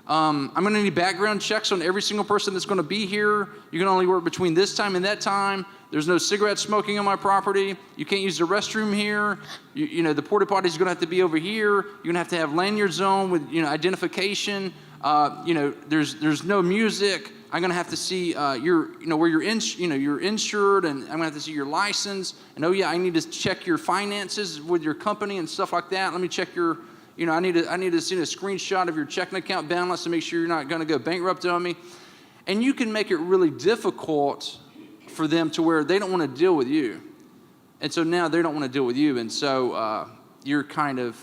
I'm going to need background checks on every single person that's going to be here. You can only work between this time and that time. There's no cigarette smoking on my property. You can't use the restroom here. The porta potty is going to have to be over here. You're going to have lanyards on with identification. There's no music. I'm going to have to see where you're insured, and I'm going to have to see your license. And I need to check your finances with your company and stuff like that. Let me check your. I need to see a screenshot of your checking account balance to make sure you're not going to go bankrupt on me. And you can make it really difficult for them to where they don't want to deal with you. And so now they don't want to deal with you. And so you're kind of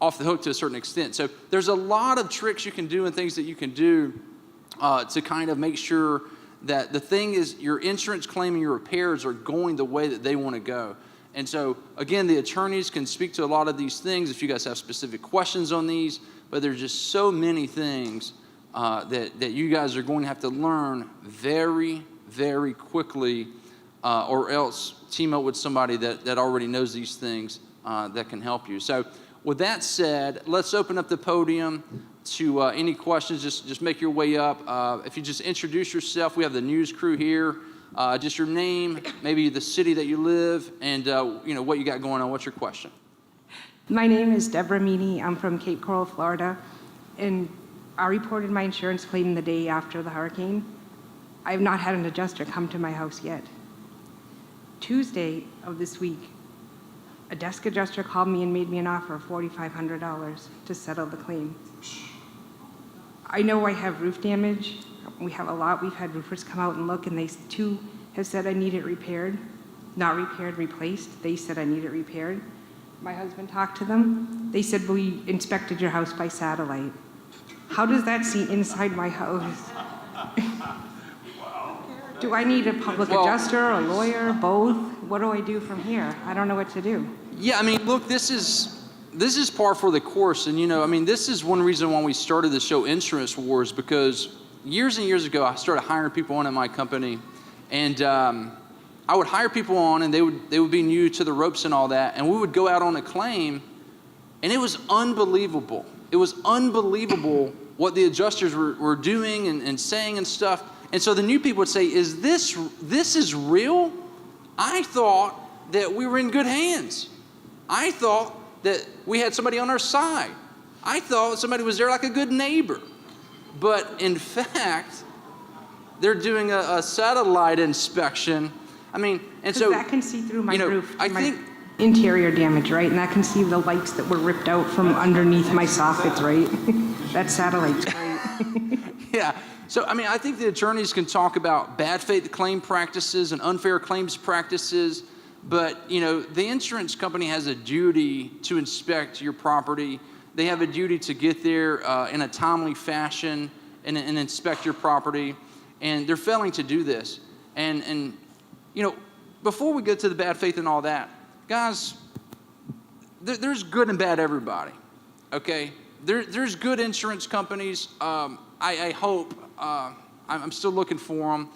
off the hook to a certain extent. So there's a lot of tricks you can do and things that you can do to kind of make sure that the thing is your insurance claim and your repairs are going the way that they want to go. And so, again, the attorneys can speak to a lot of these things if you guys have specific questions on these, but there's just so many things that you guys are going to have to learn very, very quickly, or else team up with somebody that already knows these things that can help you. So with that said, let's open up the podium to any questions. Just make your way up. If you just introduce yourself, we have the news crew here. Just your name, maybe the city that you live, and what you got going on. What's your question? My name is Deborah Meany. I'm from Cape Coral, Florida, and I reported my insurance claim the day after the hurricane. I have not had an adjuster come to my house yet. Tuesday of this week, a desk adjuster called me and made me an offer of $4,500 to settle the claim. I know I have roof damage. We have a lot. We've had roofers come out and look, and they too have said I need it repaired. Not repaired, replaced. They said I need it repaired. My husband talked to them. They said, we inspected your house by satellite. How does that see inside my house? Do I need a public adjuster, a lawyer, both? What do I do from here? I don't know what to do. Yeah, look, this is par for the course. And, this is one reason why we started the show Insurance Wars, because years and years ago, I started hiring people on at my company, and I would hire people on, and they would be new to the ropes and all that, and we would go out on a claim, and it was unbelievable. It was unbelievable what the adjusters were doing and saying and stuff. And so the new people would say, is this is real? I thought that we were in good hands. I thought that we had somebody on our side. I thought somebody was there like a good neighbor. But in fact, they're doing a satellite inspection. I mean, and so that can see through my roof. I my think interior damage, right? And that can see the lights that were ripped out from underneath my soffits, right? That satellite's great. yeah. So I mean, I think the attorneys can talk about bad faith claim practices and unfair claims practices, but the insurance company has a duty to inspect your property. They have a duty to get there in a timely fashion and inspect your property, and they're failing to do this. And before we get to the bad faith and all that, guys, there's good and bad everybody, okay? There's good insurance companies. I hope. I'm still looking for them.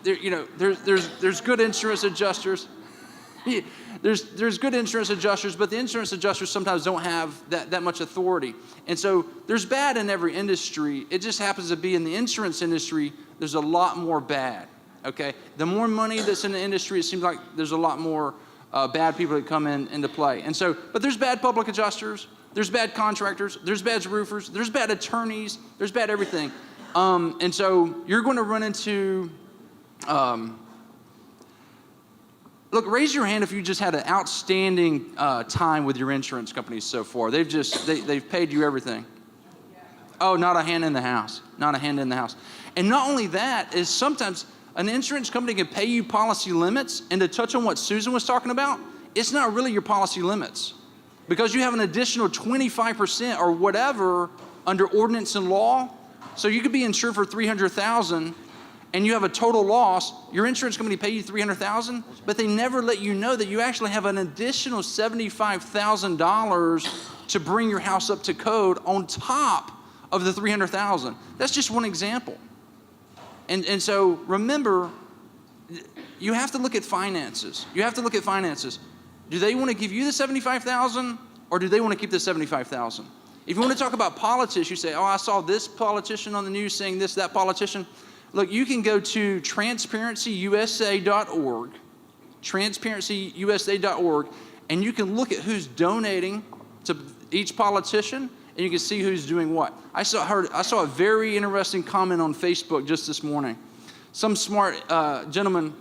There's good insurance adjusters. There's good insurance adjusters, but the insurance adjusters sometimes don't have that much authority. And so there's bad in every industry. It just happens to be in the insurance industry, there's a lot more bad, okay? The more money that's in the industry, it seems like there's a lot more bad people that come into play. And so, but there's bad public adjusters, there's bad contractors, there's bad roofers, there's bad attorneys, there's bad everything. And so you're going to run into, look, raise your hand if you just had an outstanding time with your insurance companies so far. They've paid you everything. Oh, not a hand in the house. Not a hand in the house. And not only that, is sometimes an insurance company can pay you policy limits, and to touch on what Susan was talking about, it's not really your policy limits, because you have an additional 25% or whatever under ordinance and law. So you could be insured for $300,000 and you have a total loss. Your insurance company pay you $300,000, but they never let you know that you actually have an additional $75,000 to bring your house up to code on top of the $300,000. That's just one example. And so remember, you have to look at finances. You have to look at finances. Do they want to give you the $75,000 or do they want to keep the $75,000? If you want to talk about politics, you say, oh, I saw this politician on the news saying this, that politician. Look, you can go to transparencyusa.org, transparencyusa.org, and you can look at who's donating to each politician, and you can see who's doing what. I saw a very interesting comment on Facebook just this morning. Some smart gentleman,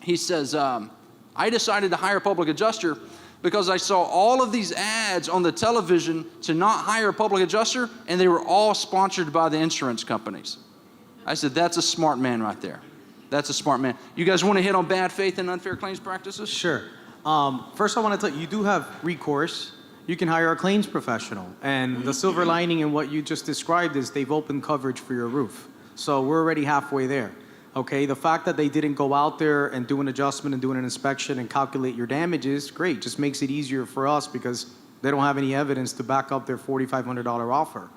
he says, I decided to hire a public adjuster because I saw all of these ads on the television to not hire a public adjuster, and they were all sponsored by the insurance companies. I said, that's a smart man right there. That's a smart man. You guys want to hit on bad faith and unfair claims practices? Sure. First, I want to tell you, you do have recourse. You can hire a claims professional. And the silver lining in what you just described is they've opened coverage for your roof. So we're already halfway there. Okay, the fact that they didn't go out there and do an adjustment and do an inspection and calculate your damages, great. Just makes it easier for us because they don't have any evidence to back up their $4,500 offer.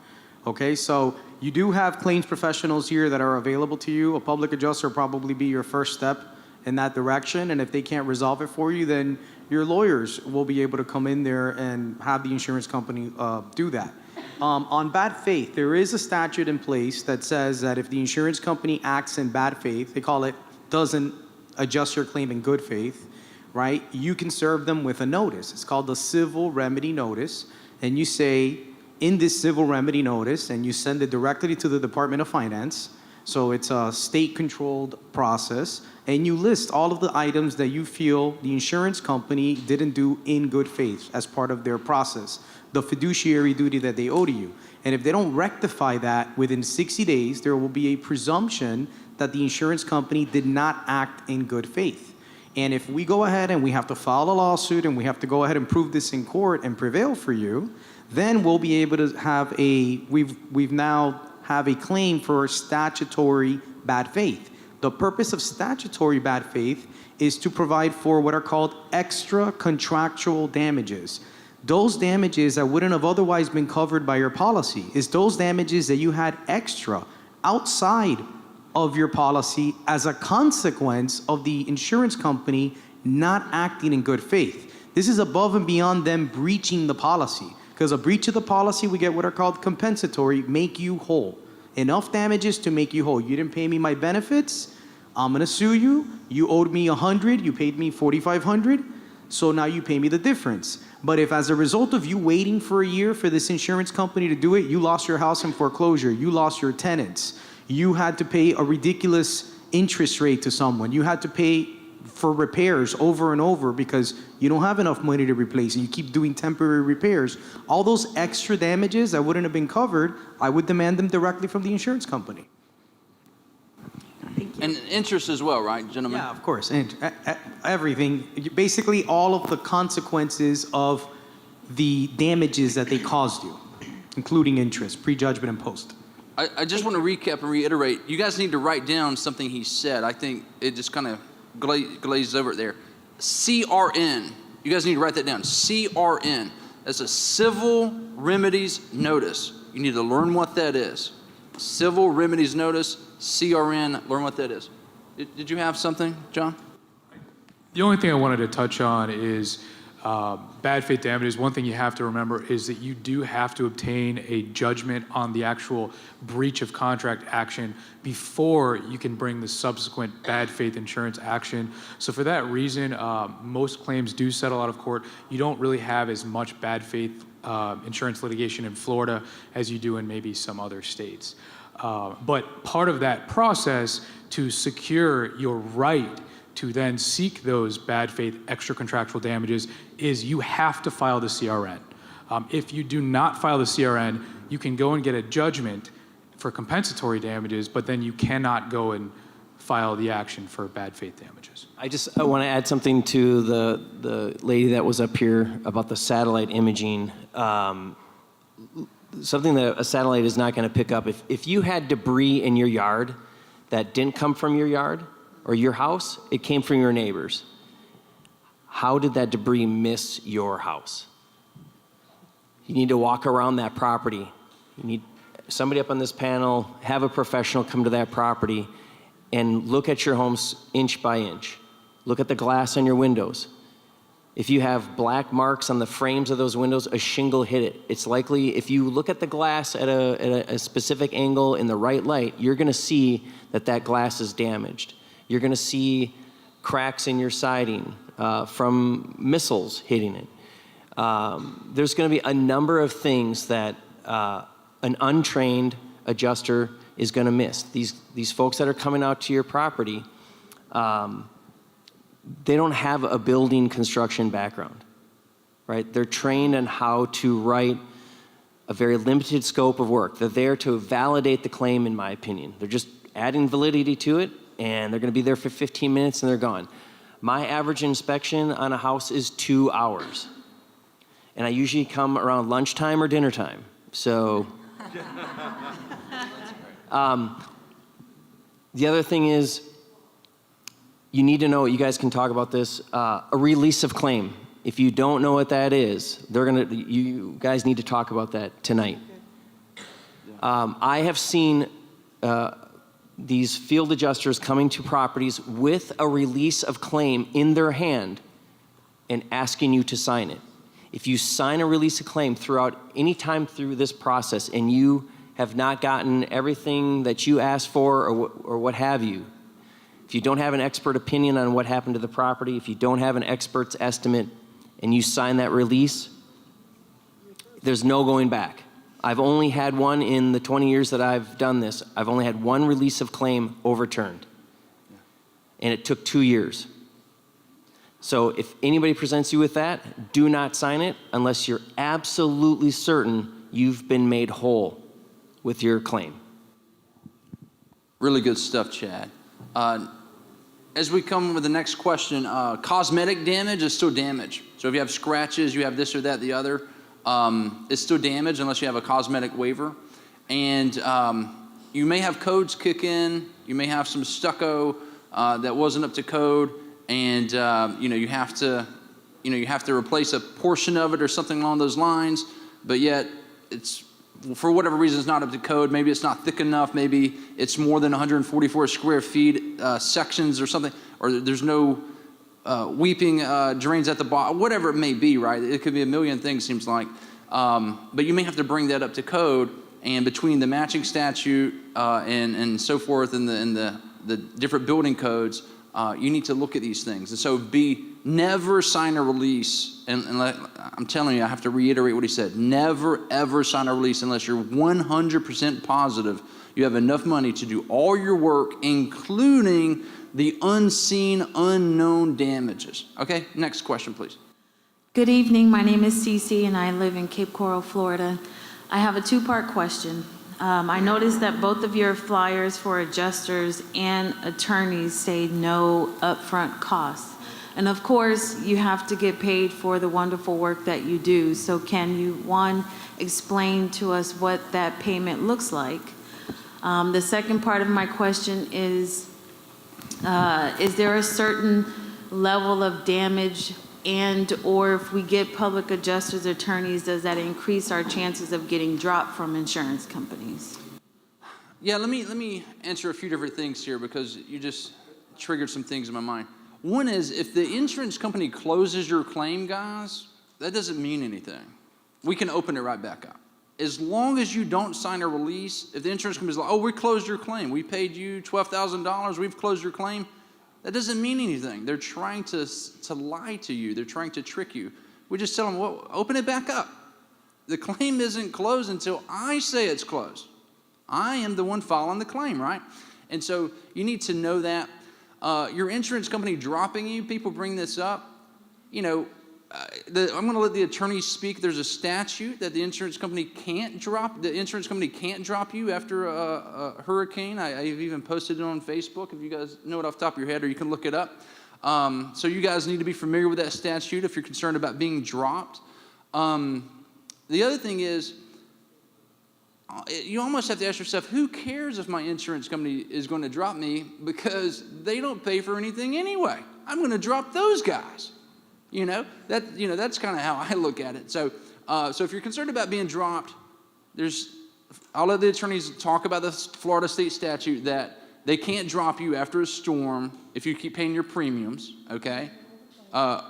Okay, so you do have claims professionals here that are available to you. A public adjuster will probably be your first step in that direction. And if they can't resolve it for you, then your lawyers will be able to come in there and have the insurance company do that. On bad faith, there is a statute in place that says that if the insurance company acts in bad faith, they call it doesn't adjust your claim in good faith, right? You can serve them with a notice. It's called the civil remedy notice. And you say, in this civil remedy notice, and you send it directly to the Department of Finance, so it's a state-controlled process, and you list all of the items that you feel the insurance company didn't do in good faith as part of their process, the fiduciary duty that they owe to you. And if they don't rectify that within 60 days, there will be a presumption that the insurance company did not act in good faith. And if we go ahead and we have to file a lawsuit and we have to go ahead and prove this in court and prevail for you, then we'll be able to have we've now have a claim for statutory bad faith. The purpose of statutory bad faith is to provide for what are called extra contractual damages. Those damages that wouldn't have otherwise been covered by your policy is those damages that you had extra outside of your policy as a consequence of the insurance company not acting in good faith. This is above and beyond them breaching the policy. Because a breach of the policy, we get what are called compensatory, make you whole. Enough damages to make you whole. You didn't pay me my benefits, I'm gonna sue you. You owed me 100, you paid me 4,500, so now you pay me the difference. But if as a result of you waiting for a year for this insurance company to do it, you lost your house in foreclosure, you lost your tenants, you had to pay a ridiculous interest rate to someone, you had to pay for repairs over and over because you don't have enough money to replace and you keep doing temporary repairs, all those extra damages that wouldn't have been covered, I would demand them directly from the insurance company. And interest as well, right, gentlemen? Yeah, of course, and everything, basically all of the consequences of the damages that they caused you, including interest, pre-judgment and post. I just want to recap and reiterate. You guys need to write down something he said. I think it just kind of glazed over it there. CRN. You guys need to write that down. CRN. That's a civil remedies notice. You need to learn what that is. Civil remedies notice, CRN, learn what that is. Did you have something, John? The only thing I wanted to touch on is bad faith damages. One thing you have to remember is that you do have to obtain a judgment on the actual breach of contract action before you can bring the subsequent bad faith insurance action. So for that reason, most claims do settle out of court. You don't really have as much bad faith insurance litigation in Florida as you do in maybe some other states. But part of that process to secure your right to then seek those bad faith extra contractual damages is you have to file the CRN. If you do not file the CRN, you can go and get a judgment for compensatory damages, but then you cannot go and file the action for bad faith damages. I want to add something to the lady that was up here about the satellite imaging. Something that a satellite is not going to pick up. If you had debris in your yard that didn't come from your yard or your house, it came from your neighbors. How did that debris miss your house? You need to walk around that property. You need somebody up on this panel, have a professional come to that property and look at your homes inch by inch. Look at the glass on your windows. If you have black marks on the frames of those windows, a shingle hit it. It's likely, if you look at the glass at a specific angle in the right light, you're gonna see that that glass is damaged. You're gonna see cracks in your siding from missiles hitting it. There's gonna be a number of things that an untrained adjuster is gonna miss. These folks that are coming out to your property, they don't have a building construction background, right? They're trained on how to write a very limited scope of work. They're there to validate the claim, in my opinion. They're just adding validity to it, and they're gonna be there for 15 minutes and they're gone. My average inspection on a house is 2 hours. And I usually come around lunchtime or dinner time. So, the other thing is, you need to know, you guys can talk about this, a release of claim. If you don't know what that is, you guys need to talk about that tonight. I have seen these field adjusters coming to properties with a release of claim in their hand and asking you to sign it. If you sign a release of claim throughout any time through this process and you have not gotten everything that you asked for or what have you, if you don't have an expert opinion on what happened to the property, if you don't have an expert's estimate and you sign that release, there's no going back. I've only had one in the 20 years that I've done this. I've only had one release of claim overturned. And it took 2 years. So if anybody presents you with that, do not sign it unless you're absolutely certain you've been made whole with your claim. Really good stuff, Chad. As we come with the next question, cosmetic damage is still damage. So if you have scratches, you have this or that, the other, it's still damage unless you have a cosmetic waiver. And you may have codes kick in. You may have some stucco that wasn't up to code, and you have to replace a portion of it or something along those lines. But yet, it's for whatever reason, it's not up to code. Maybe it's not thick enough. Maybe it's more than 144 square feet sections or something, or there's no weeping drains at the bottom, whatever it may be, right? It could be a million things, seems like. But you may have to bring that up to code, and between the matching statute and so forth and the the different building codes, you need to look at these things. And so never sign a release, I'm telling you, I have to reiterate what he said. Never, ever sign a release unless you're 100% positive you have enough money to do all your work, including the unseen, unknown damages. Okay, next question, please. Good evening. My name is Cece, and I live in Cape Coral, Florida. I have a two-part question. I noticed that both of your flyers for adjusters and attorneys say no upfront costs. And of course, you have to get paid for the wonderful work that you do. So can you, one, explain to us what that payment looks like? The second part of my question is there a certain level of damage or if we get public adjusters, attorneys, does that increase our chances of getting dropped from insurance companies? Yeah, let me answer a few different things here because you just triggered some things in my mind. One is if the insurance company closes your claim, guys, that doesn't mean anything. We can open it right back up. As long as you don't sign a release, if the insurance company is like, oh, we closed your claim, we paid you $12,000, we've closed your claim, that doesn't mean anything. They're trying to lie to you. They're trying to trick you. We just tell them, well, open it back up. The claim isn't closed until I say it's closed. I am the one filing the claim, right? And so you need to know that. Your insurance company dropping you, people bring this up. You know, I'm going to let the attorneys speak. There's a statute that the insurance company can't drop. The insurance company can't drop you after a hurricane. I've even posted it on Facebook if you guys know it off the top of your head, or you can look it up. So you guys need to be familiar with that statute if you're concerned about being dropped. The other thing is, you almost have to ask yourself, who cares if my insurance company is going to drop me because they don't pay for anything anyway? I'm going to drop those guys. That's kind of how I look at it. So if you're concerned about being dropped, I'll let the attorneys talk about the Florida state statute that they can't drop you after a storm if you keep paying your premiums. Okay,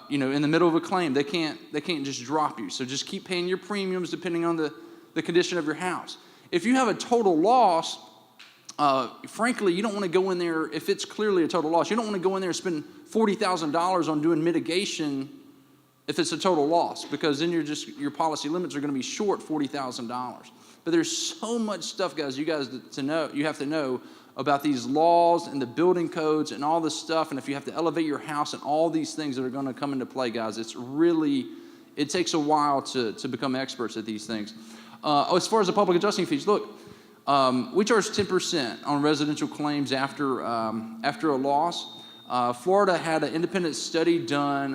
in the middle of a claim, they can't just drop you. So just keep paying your premiums depending on the condition of your house. If you have a total loss, frankly, you don't want to go in there if it's clearly a total loss. You don't want to go in there and spend $40,000 on doing mitigation if it's a total loss, because then your policy limits are going to be short $40,000. But there's so much stuff, guys, you have to know about these laws and the building codes and all this stuff, and if you have to elevate your house and all these things that are going to come into play, guys, it takes a while to become experts at these things. As far as the public adjusting fees, look, we charge 10% on residential claims after a loss. Florida had an independent study done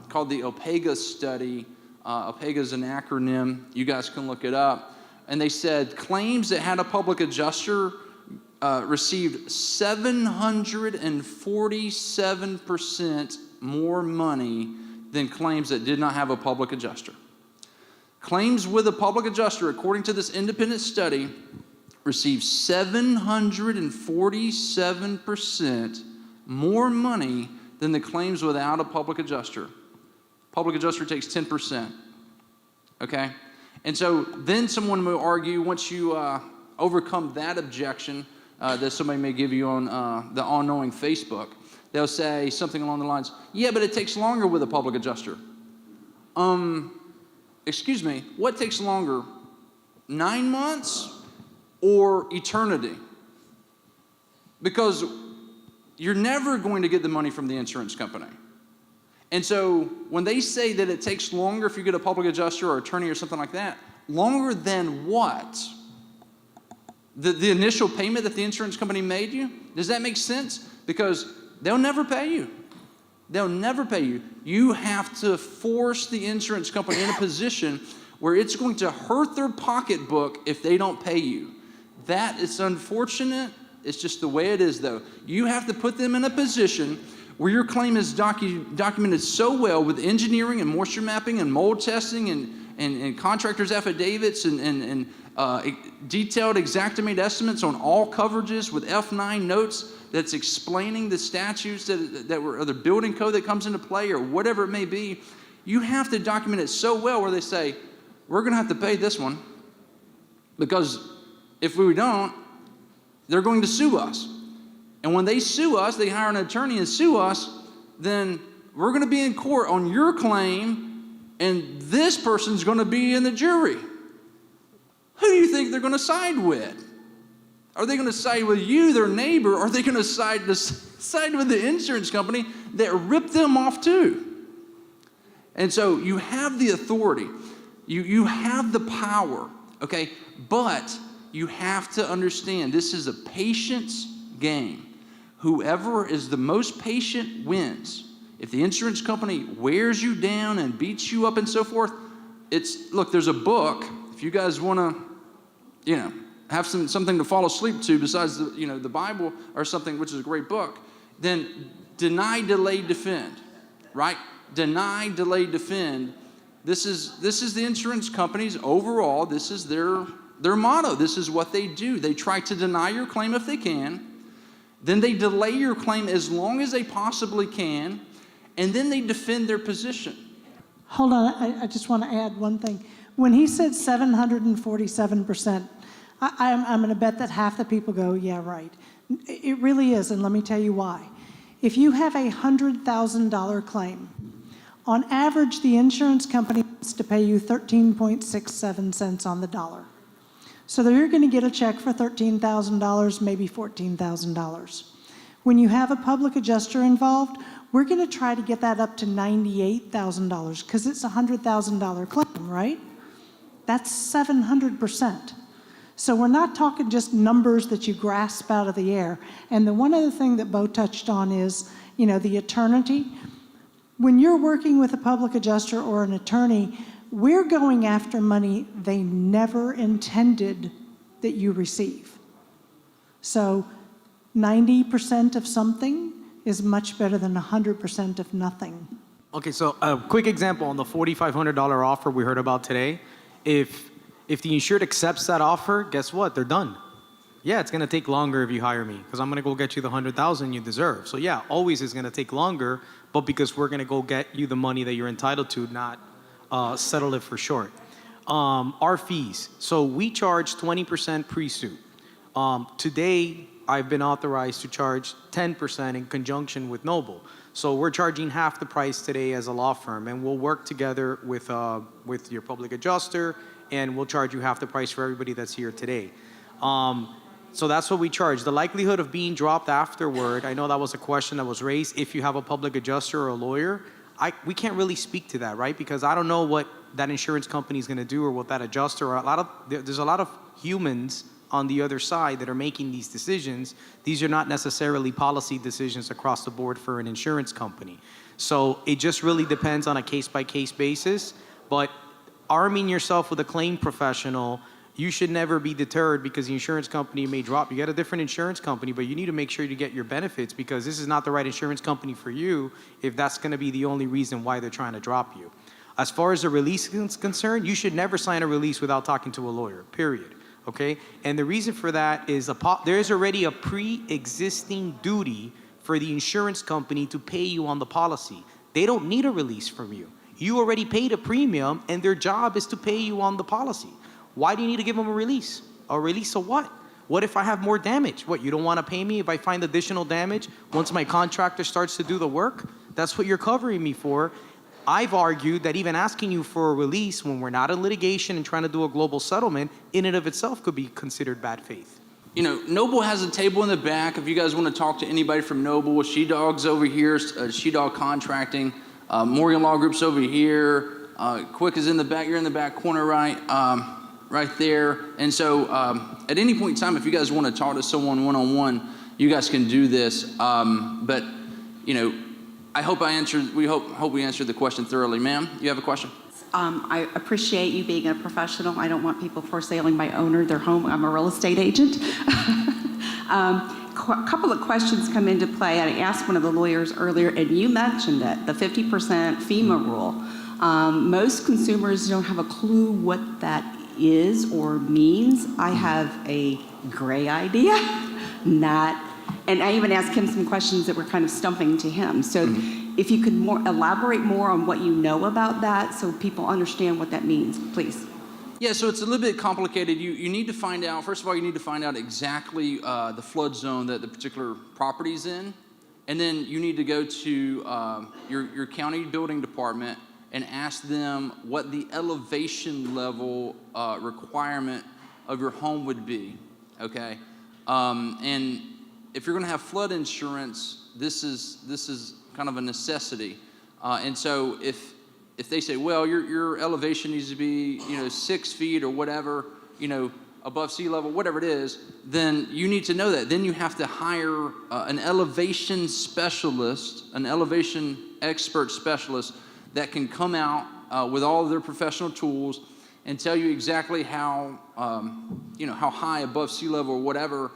called the OPEGA study. OPEGA is an acronym. You guys can look it up. And they said claims that had a public adjuster received 747% more money than claims that did not have a public adjuster. Claims with a public adjuster, according to this independent study, received 747% more money than the claims without a public adjuster. Public adjuster takes 10%. Okay? And so then someone will argue, once you overcome that objection that somebody may give you on the all-knowing Facebook, they'll say something along the lines, yeah, but it takes longer with a public adjuster. Excuse me, what takes longer? 9 months or eternity? Because you're never going to get the money from the insurance company. And so when they say that it takes longer if you get a public adjuster or attorney or something like that, longer than what? The initial payment that the insurance company made you? Does that make sense? Because they'll never pay you. They'll never pay you. You have to force the insurance company in a position where it's going to hurt their pocketbook if they don't pay you. That is unfortunate. It's just the way it is, though. You have to put them in a position where your claim is documented so well with engineering and moisture mapping and mold testing and contractors' affidavits and detailed exactimate estimates on all coverages with F9 notes that's explaining the statutes that were, or the building code that comes into play or whatever it may be. You have to document it so well where they say, we're going to have to pay this one because if we don't, they're going to sue us. And when they sue us, they hire an attorney and sue us, then we're going to be in court on your claim, and this person's going to be in the jury. Who do you think they're going to side with? Are they going to side with you, their neighbor, or are they going to side with the insurance company that ripped them off too? And so you have the authority. You have the power, okay? But you have to understand this is a patience game. Whoever is the most patient wins. If the insurance company wears you down and beats you up and so forth, look, there's a book. If you guys want to, have something to fall asleep to besides the Bible or something, which is a great book, then deny, delay, defend, right? Deny, delay, defend. This is the insurance companies overall. This is their motto. This is what they do. They try to deny your claim if they can. Then they delay your claim as long as they possibly can. And then they defend their position. Hold on, I just want to add one thing. When he said 747%, I'm going to bet that half the people go, yeah, right. It really is, and let me tell you why. If you have a $100,000 claim, on average, the insurance company has to pay you 13.67 cents on the dollar. So you're going to get a check for $13,000, maybe $14,000. When you have a public adjuster involved, we're going to try to get that up to $98,000 because it's a $100,000 claim, right? That's 700%. So we're not talking just numbers that you grasp out of the air. And the one other thing that Bo touched on is, the eternity. When you're working with a public adjuster or an attorney, we're going after money they never intended that you receive. So 90% of something is much better than 100% of nothing. Okay, so a quick example on the $4,500 offer we heard about today. If the insured accepts that offer, guess what? They're done. Yeah, it's going to take longer if you hire me because I'm going to go get you the $100,000 you deserve. So yeah, always is going to take longer, but because we're going to go get you the money that you're entitled to, not settle it for short. Our fees. So we charge 20% pre-suit. Today, I've been authorized to charge 10% in conjunction with Noble. So we're charging half the price today as a law firm, and we'll work together with your public adjuster, and we'll charge you half the price for everybody that's here today. So that's what we charge. The likelihood of being dropped afterward, I know that was a question that was raised. If you have a public adjuster or a lawyer, we can't really speak to that, right? Because I don't know what that insurance company is going to do or what that adjuster, there's a lot of humans on the other side that are making these decisions. These are not necessarily policy decisions across the board for an insurance company. So it just really depends on a case-by-case basis. But arming yourself with a claim professional, you should never be deterred because the insurance company may drop. You get a different insurance company, but you need to make sure you get your benefits because this is not the right insurance company for you if that's going to be the only reason why they're trying to drop you. As far as the release is concerned, you should never sign a release without talking to a lawyer, period. Okay? And the reason for that is there's already a pre-existing duty for the insurance company to pay you on the policy. They don't need a release from you. You already paid a premium, and their job is to pay you on the policy. Why do you need to give them a release? A release of what? What if I have more damage? What, you don't want to pay me if I find additional damage once my contractor starts to do the work? That's what you're covering me for. I've argued that even asking you for a release when we're not in litigation and trying to do a global settlement, in and of itself could be considered bad faith. Noble has a table in the back. If you guys want to talk to anybody from Noble, She-Dog's over here, She-Dog Contracting, Morgan Law Group's over here, Quick is in the back, you're in the back corner, right there. And so at any point in time, if you guys want to talk to someone one-on-one, you guys can do this. But I hope we hope we answered the question thoroughly. Ma'am, you have a question? I appreciate you being a professional. I don't want people for saling my owner their home. I'm a real estate agent. A couple of questions come into play. I asked one of the lawyers earlier, and you mentioned it, the 50% FEMA rule. Most consumers don't have a clue what that is or means. I have a gray idea, and I even asked him some questions that were kind of stumping to him. So if you could elaborate more on what you know about that so people understand what that means, please. Yeah, so it's a little bit complicated. You need to find out, first of all, you need to find out exactly the flood zone that the particular property's in. And then you need to go to your county building department and ask them what the elevation level requirement of your home would be, okay? And if you're gonna have flood insurance, this is kind of a necessity. And so if they say, well, your elevation needs to be, 6 feet or whatever, above sea level, whatever it is, then you need to know that. Then you have to hire an elevation specialist, an elevation expert specialist that can come out with all of their professional tools and tell you exactly how, how high above sea level or whatever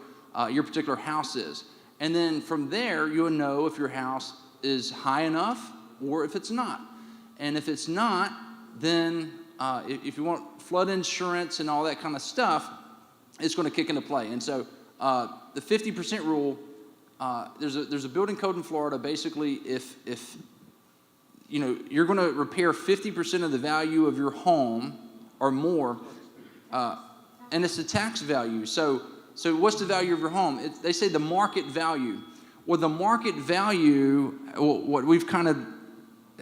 your particular house is. And then from there, you'll know if your house is high enough or if it's not. And if it's not, then if you want flood insurance and all that kind of stuff, it's going to kick into play. And so the 50% rule, there's a building code in Florida. Basically, if you're going to repair 50% of the value of your home or more, and it's the tax value. So what's the value of your home? They say the market value. Well, the market value, what we've kind of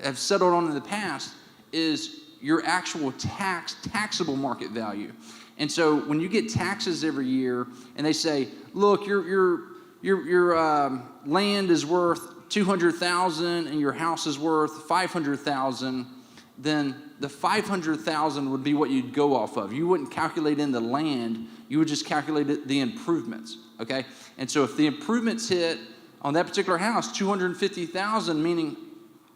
have settled on in the past, is your actual taxable market value. And so when you get taxes every year and they say, look, your land is worth $200,000 and your house is worth $500,000, then the $500,000 would be what you'd go off of. You wouldn't calculate in the land, you would just calculate the improvements, okay? And so if the improvements hit on that particular house, $250,000, meaning,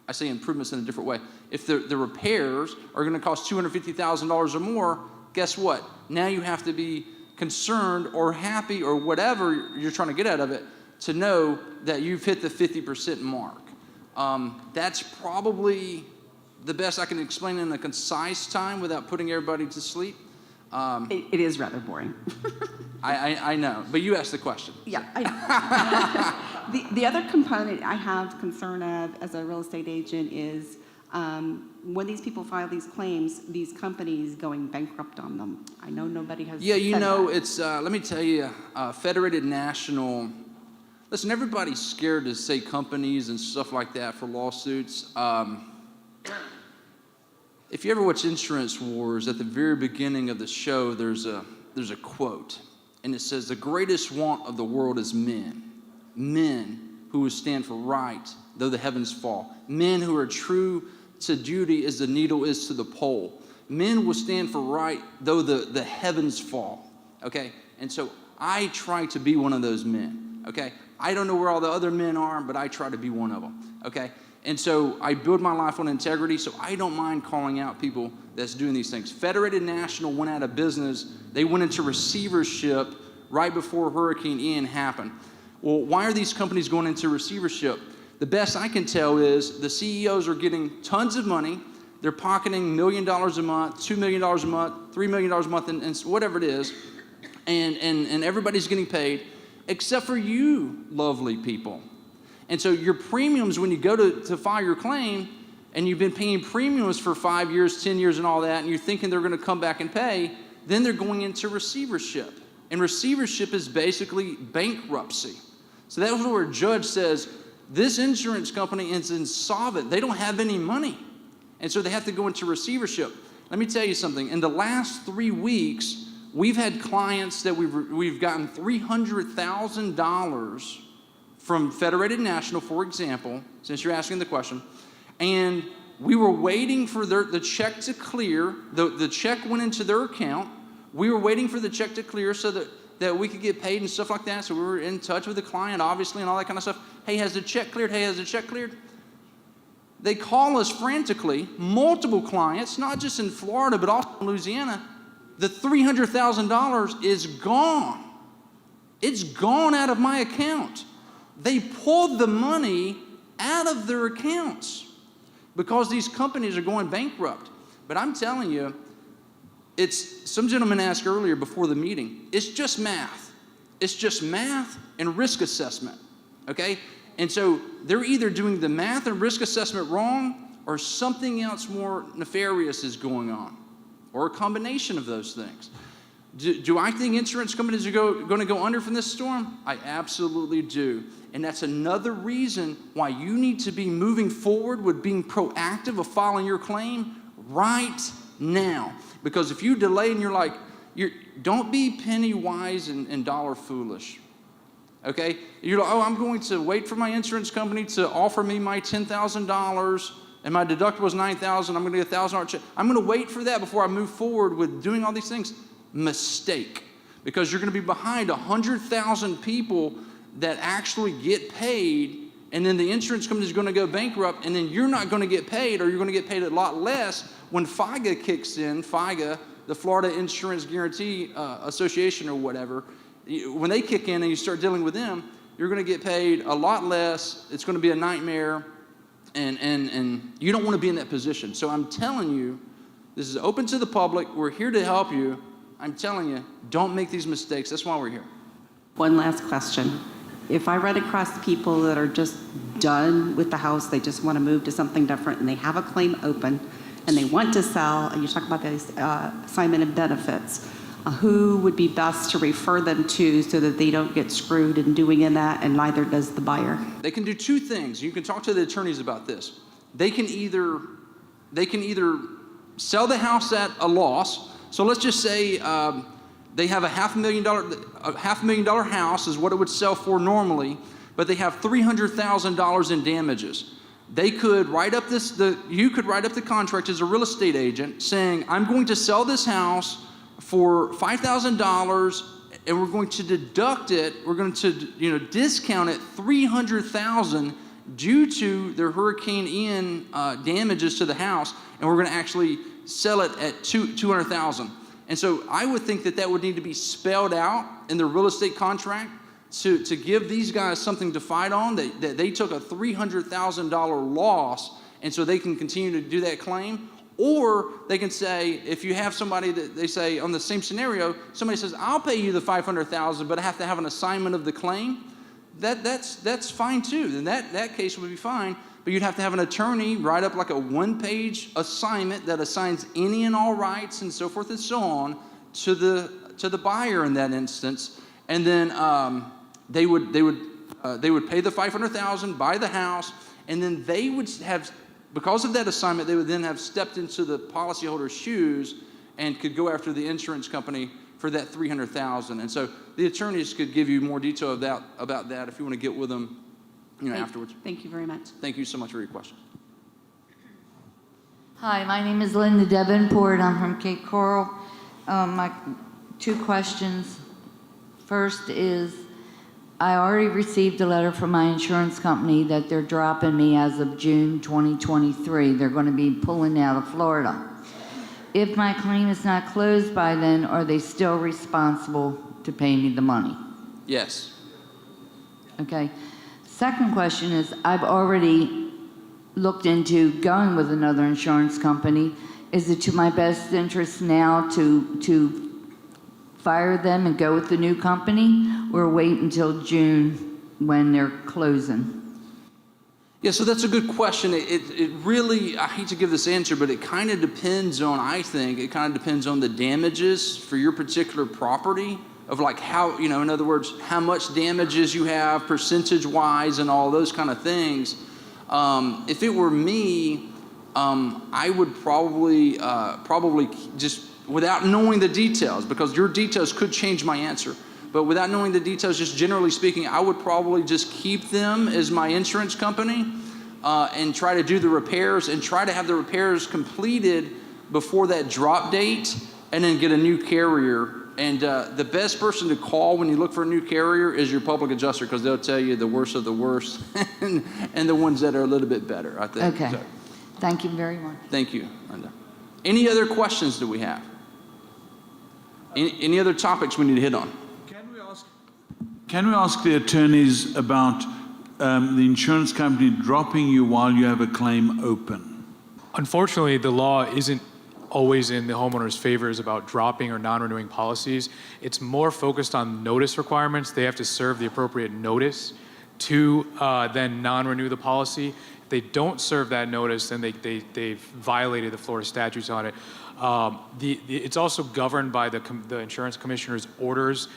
I say improvements in a different way. If the repairs are going to cost $250,000 or more, guess what? Now you have to be concerned or happy or whatever you're trying to get out of it to know that you've hit the 50% mark. That's probably the best I can explain in a concise time without putting everybody to sleep. It is rather boring. I know, but you asked the question. Yeah, I know. The other component I have concern of as a real estate agent is when these people file these claims, these companies going bankrupt on them. I know nobody has Yeah, said that. it's, let me tell you, Federated National, listen, everybody's scared to say companies and stuff like that for lawsuits. If you ever watch Insurance Wars, at the very beginning of the show, there's a quote, and it says, the greatest want of the world is men who will stand for right, though the heavens fall. Men who are true to duty as the needle is to the pole. Men will stand for right, though the heavens fall, okay? And so I try to be one of those men, okay? I don't know where all the other men are, but I try to be one of them, okay? And so I build my life on integrity, so I don't mind calling out people that's doing these things. Federated National went out of business. They went into receivership right before Hurricane Ian happened. Well, why are these companies going into receivership? The best I can tell is the CEOs are getting tons of money. They're pocketing $1 million a month, $2 million a month, $3 million a month, and whatever it is, and everybody's getting paid, except for you lovely people. And so your premiums, when you go to file your claim, and you've been paying premiums for 5 years, 10 years, and all that, and you're thinking they're going to come back and pay, then they're going into receivership. And receivership is basically bankruptcy. So that's where a judge says, this insurance company is insolvent. They don't have any money. And so they have to go into receivership. Let me tell you something. In the last 3 weeks, we've had clients that we've gotten $300,000 from Federated National, for example, since you're asking the question, and we were waiting for the check to clear. The check went into their account. We were waiting for the check to clear so that we could get paid and stuff like that. So we were in touch with the client, obviously, and all that kind of stuff. Hey, has the check cleared? Hey, has the check cleared? They call us frantically, multiple clients, not just in Florida, but also in Louisiana. The $300,000 is gone. It's gone out of my account. They pulled the money out of their accounts because these companies are going bankrupt. But I'm telling you, some gentleman asked earlier before the meeting, it's just math. It's just math and risk assessment, okay? And so they're either doing the math and risk assessment wrong or something else more nefarious is going on. or a combination of those things. Do I think insurance companies are going to go under from this storm? I absolutely do. And that's another reason why you need to be moving forward with being proactive of filing your claim right now. Because if you delay and don't be penny wise and dollar foolish. Okay? You're like, oh, I'm going to wait for my insurance company to offer me my $10,000 and my deductible was $9,000. I'm going to get a $1,000 check. I'm going to wait for that before I move forward with doing all these things. Mistake. Because you're going to be behind 100,000 people that actually get paid, and then the insurance company is going to go bankrupt, and then you're not going to get paid, or you're going to get paid a lot less when FIGA kicks in, FIGA, the Florida Insurance Guarantee Association or whatever. When they kick in and you start dealing with them, you're going to get paid a lot less. It's going to be a nightmare, and you don't want to be in that position. So I'm telling you, this is open to the public. We're here to help you. I'm telling you, don't make these mistakes. That's why we're here. One last question. If I run across people that are just done with the house, they just want to move to something different, and they have a claim open, and they want to sell, and you talk about these assignment of benefits, who would be best to refer them to so that they don't get screwed in doing that, and neither does the buyer? They can do two things. You can talk to the attorneys about this. They can either sell the house at a loss. So let's just say they have a $500,000 house is what it would sell for normally, but they have $300,000 in damages. They could write up you could write up the contract as a real estate agent saying, I'm going to sell this house for $5,000, and we're going to deduct it. We're going to, discount it $300,000 due to the Hurricane Ian damages to the house, and we're going to actually sell it at $200,000. And so I would think that would need to be spelled out in the real estate contract to give these guys something to fight on, that they took a $300,000 loss, and so they can continue to do that claim. Or they can say, if you have somebody that they say on the same scenario, somebody says, I'll pay you the $500,000, but I have to have an assignment of the claim. That's fine too. Then that case would be fine. But you'd have to have an attorney write up like a one-page assignment that assigns any and all rights and so forth and so on to the buyer in that instance, and then they would pay the $500,000, buy the house, and then they would have, because of that assignment, they would then have stepped into the policyholder's shoes and could go after the insurance company for that $300,000. And so the attorneys could give you more detail about that if you want to get with them. Afterwards. Thank you very much. Thank you so much for your question. Hi, my name is Linda Davenport. I'm from Cape Coral. My two questions. First is, I already received a letter from my insurance company that they're dropping me as of June 2023. They're going to be pulling out of Florida. If my claim is not closed by then, are they still responsible to pay me the money? Yes. Okay. Second question is, I've already looked into going with another insurance company. Is it to my best interest now to fire them and go with the new company, or wait until June when they're closing? Yeah, so that's a good question. It really, I hate to give this answer, but it kind of depends on, I think, it kind of depends on the damages for your particular property, of like how, in other words, how much damages you have percentage-wise and all those kind of things. If it were me, I would probably just, without knowing the details, because your details could change my answer, but without knowing the details, just generally speaking, I would probably just keep them as my insurance company and try to do the repairs and try to have the repairs completed before that drop date, and then get a new carrier. And the best person to call when you look for a new carrier is your public adjuster, because they'll tell you the worst of the worst and the ones that are a little bit better, I think. Okay. So, Thank you very much. thank you, Linda. Any other questions do we have? Any other topics we need to hit on? Can we ask the attorneys about the insurance company dropping you while you have a claim open? Unfortunately, the law isn't always in the homeowner's favors about dropping or non-renewing policies. It's more focused on notice requirements. They have to serve the appropriate notice to then non-renew the policy. If they don't serve that notice, then they've violated the Florida statutes on it. It's also governed by the insurance commissioner's orders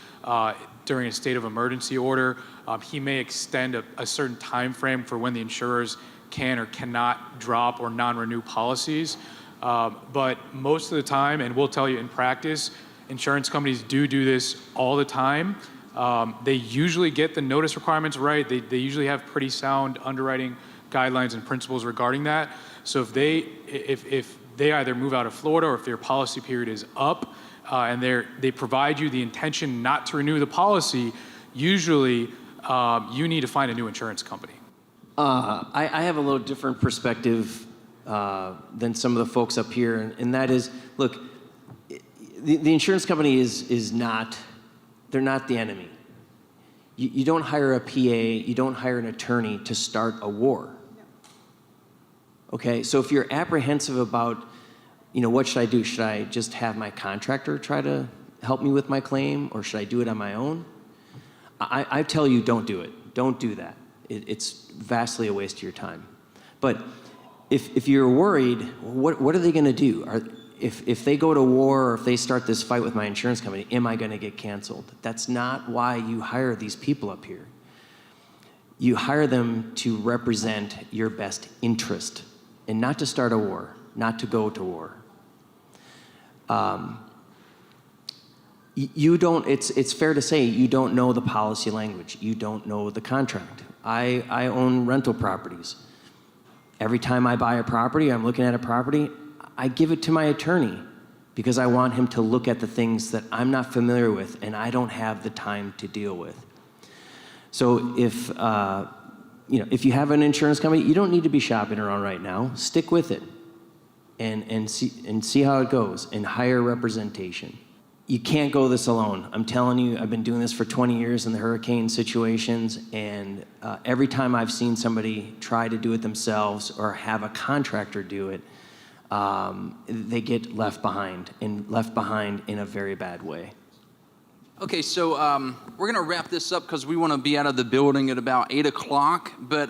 during a state of emergency order. He may extend a certain time frame for when the insurers can or cannot drop or non-renew policies. But most of the time, and we'll tell you in practice, insurance companies do this all the time. They usually get the notice requirements right. They usually have pretty sound underwriting guidelines and principles regarding that. So if they either move out of Florida or if their policy period is up and they provide you the intention not to renew the policy, usually you need to find a new insurance company. I have a little different perspective than some of the folks up here, and that is, look, the insurance company is not, they're not the enemy. You don't hire a PA, you don't hire an attorney to start a war. Okay, so if you're apprehensive about, what should I do? Should I just have my contractor try to help me with my claim, or should I do it on my own? I tell you, don't do it. Don't do that. It's vastly a waste of your time. But if you're worried, what are they going to do? If they go to war or if they start this fight with my insurance company, am I going to get canceled? That's not why you hire these people up here. You hire them to represent your best interest and not to start a war, not to go to war. It's fair to say you don't know the policy language. You don't know the contract. I own rental properties. Every time I buy a property, I'm looking at a property, I give it to my attorney because I want him to look at the things that I'm not familiar with and I don't have the time to deal with. So if you have an insurance company, you don't need to be shopping around right now. Stick with it and see how it goes and hire representation. You can't go this alone. I'm telling you, I've been doing this for 20 years in the hurricane situations, and every time I've seen somebody try to do it themselves or have a contractor do it, they get left behind in a very bad way. Okay, so we're going to wrap this up because we want to be out of the building at about 8 o'clock. But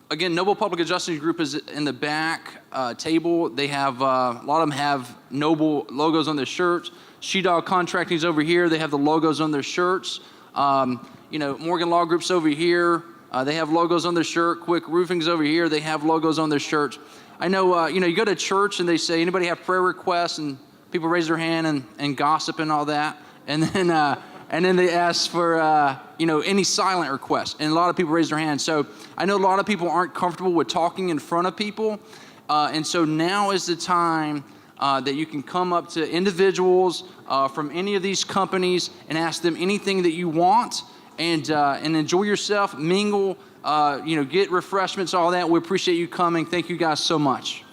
again, Noble Public Adjusting Group is in the back table. They have, a lot of them have Noble logos on their shirts. She-Dog Contracting is over here. They have the logos on their shirts. Morgan Law Group's over here. They have logos on their shirt. Quick Roofing's over here. They have logos on their shirts. I know, you go to church and they say, anybody have prayer requests? And people raise their hand and gossip and all that. And then they ask for, any silent requests. And a lot of people raise their hand. So I know a lot of people aren't comfortable with talking in front of people. And so now is the time that you can come up to individuals from any of these companies and ask them anything that you want and enjoy yourself, mingle, get refreshments, all that. We appreciate you coming. Thank you guys so much.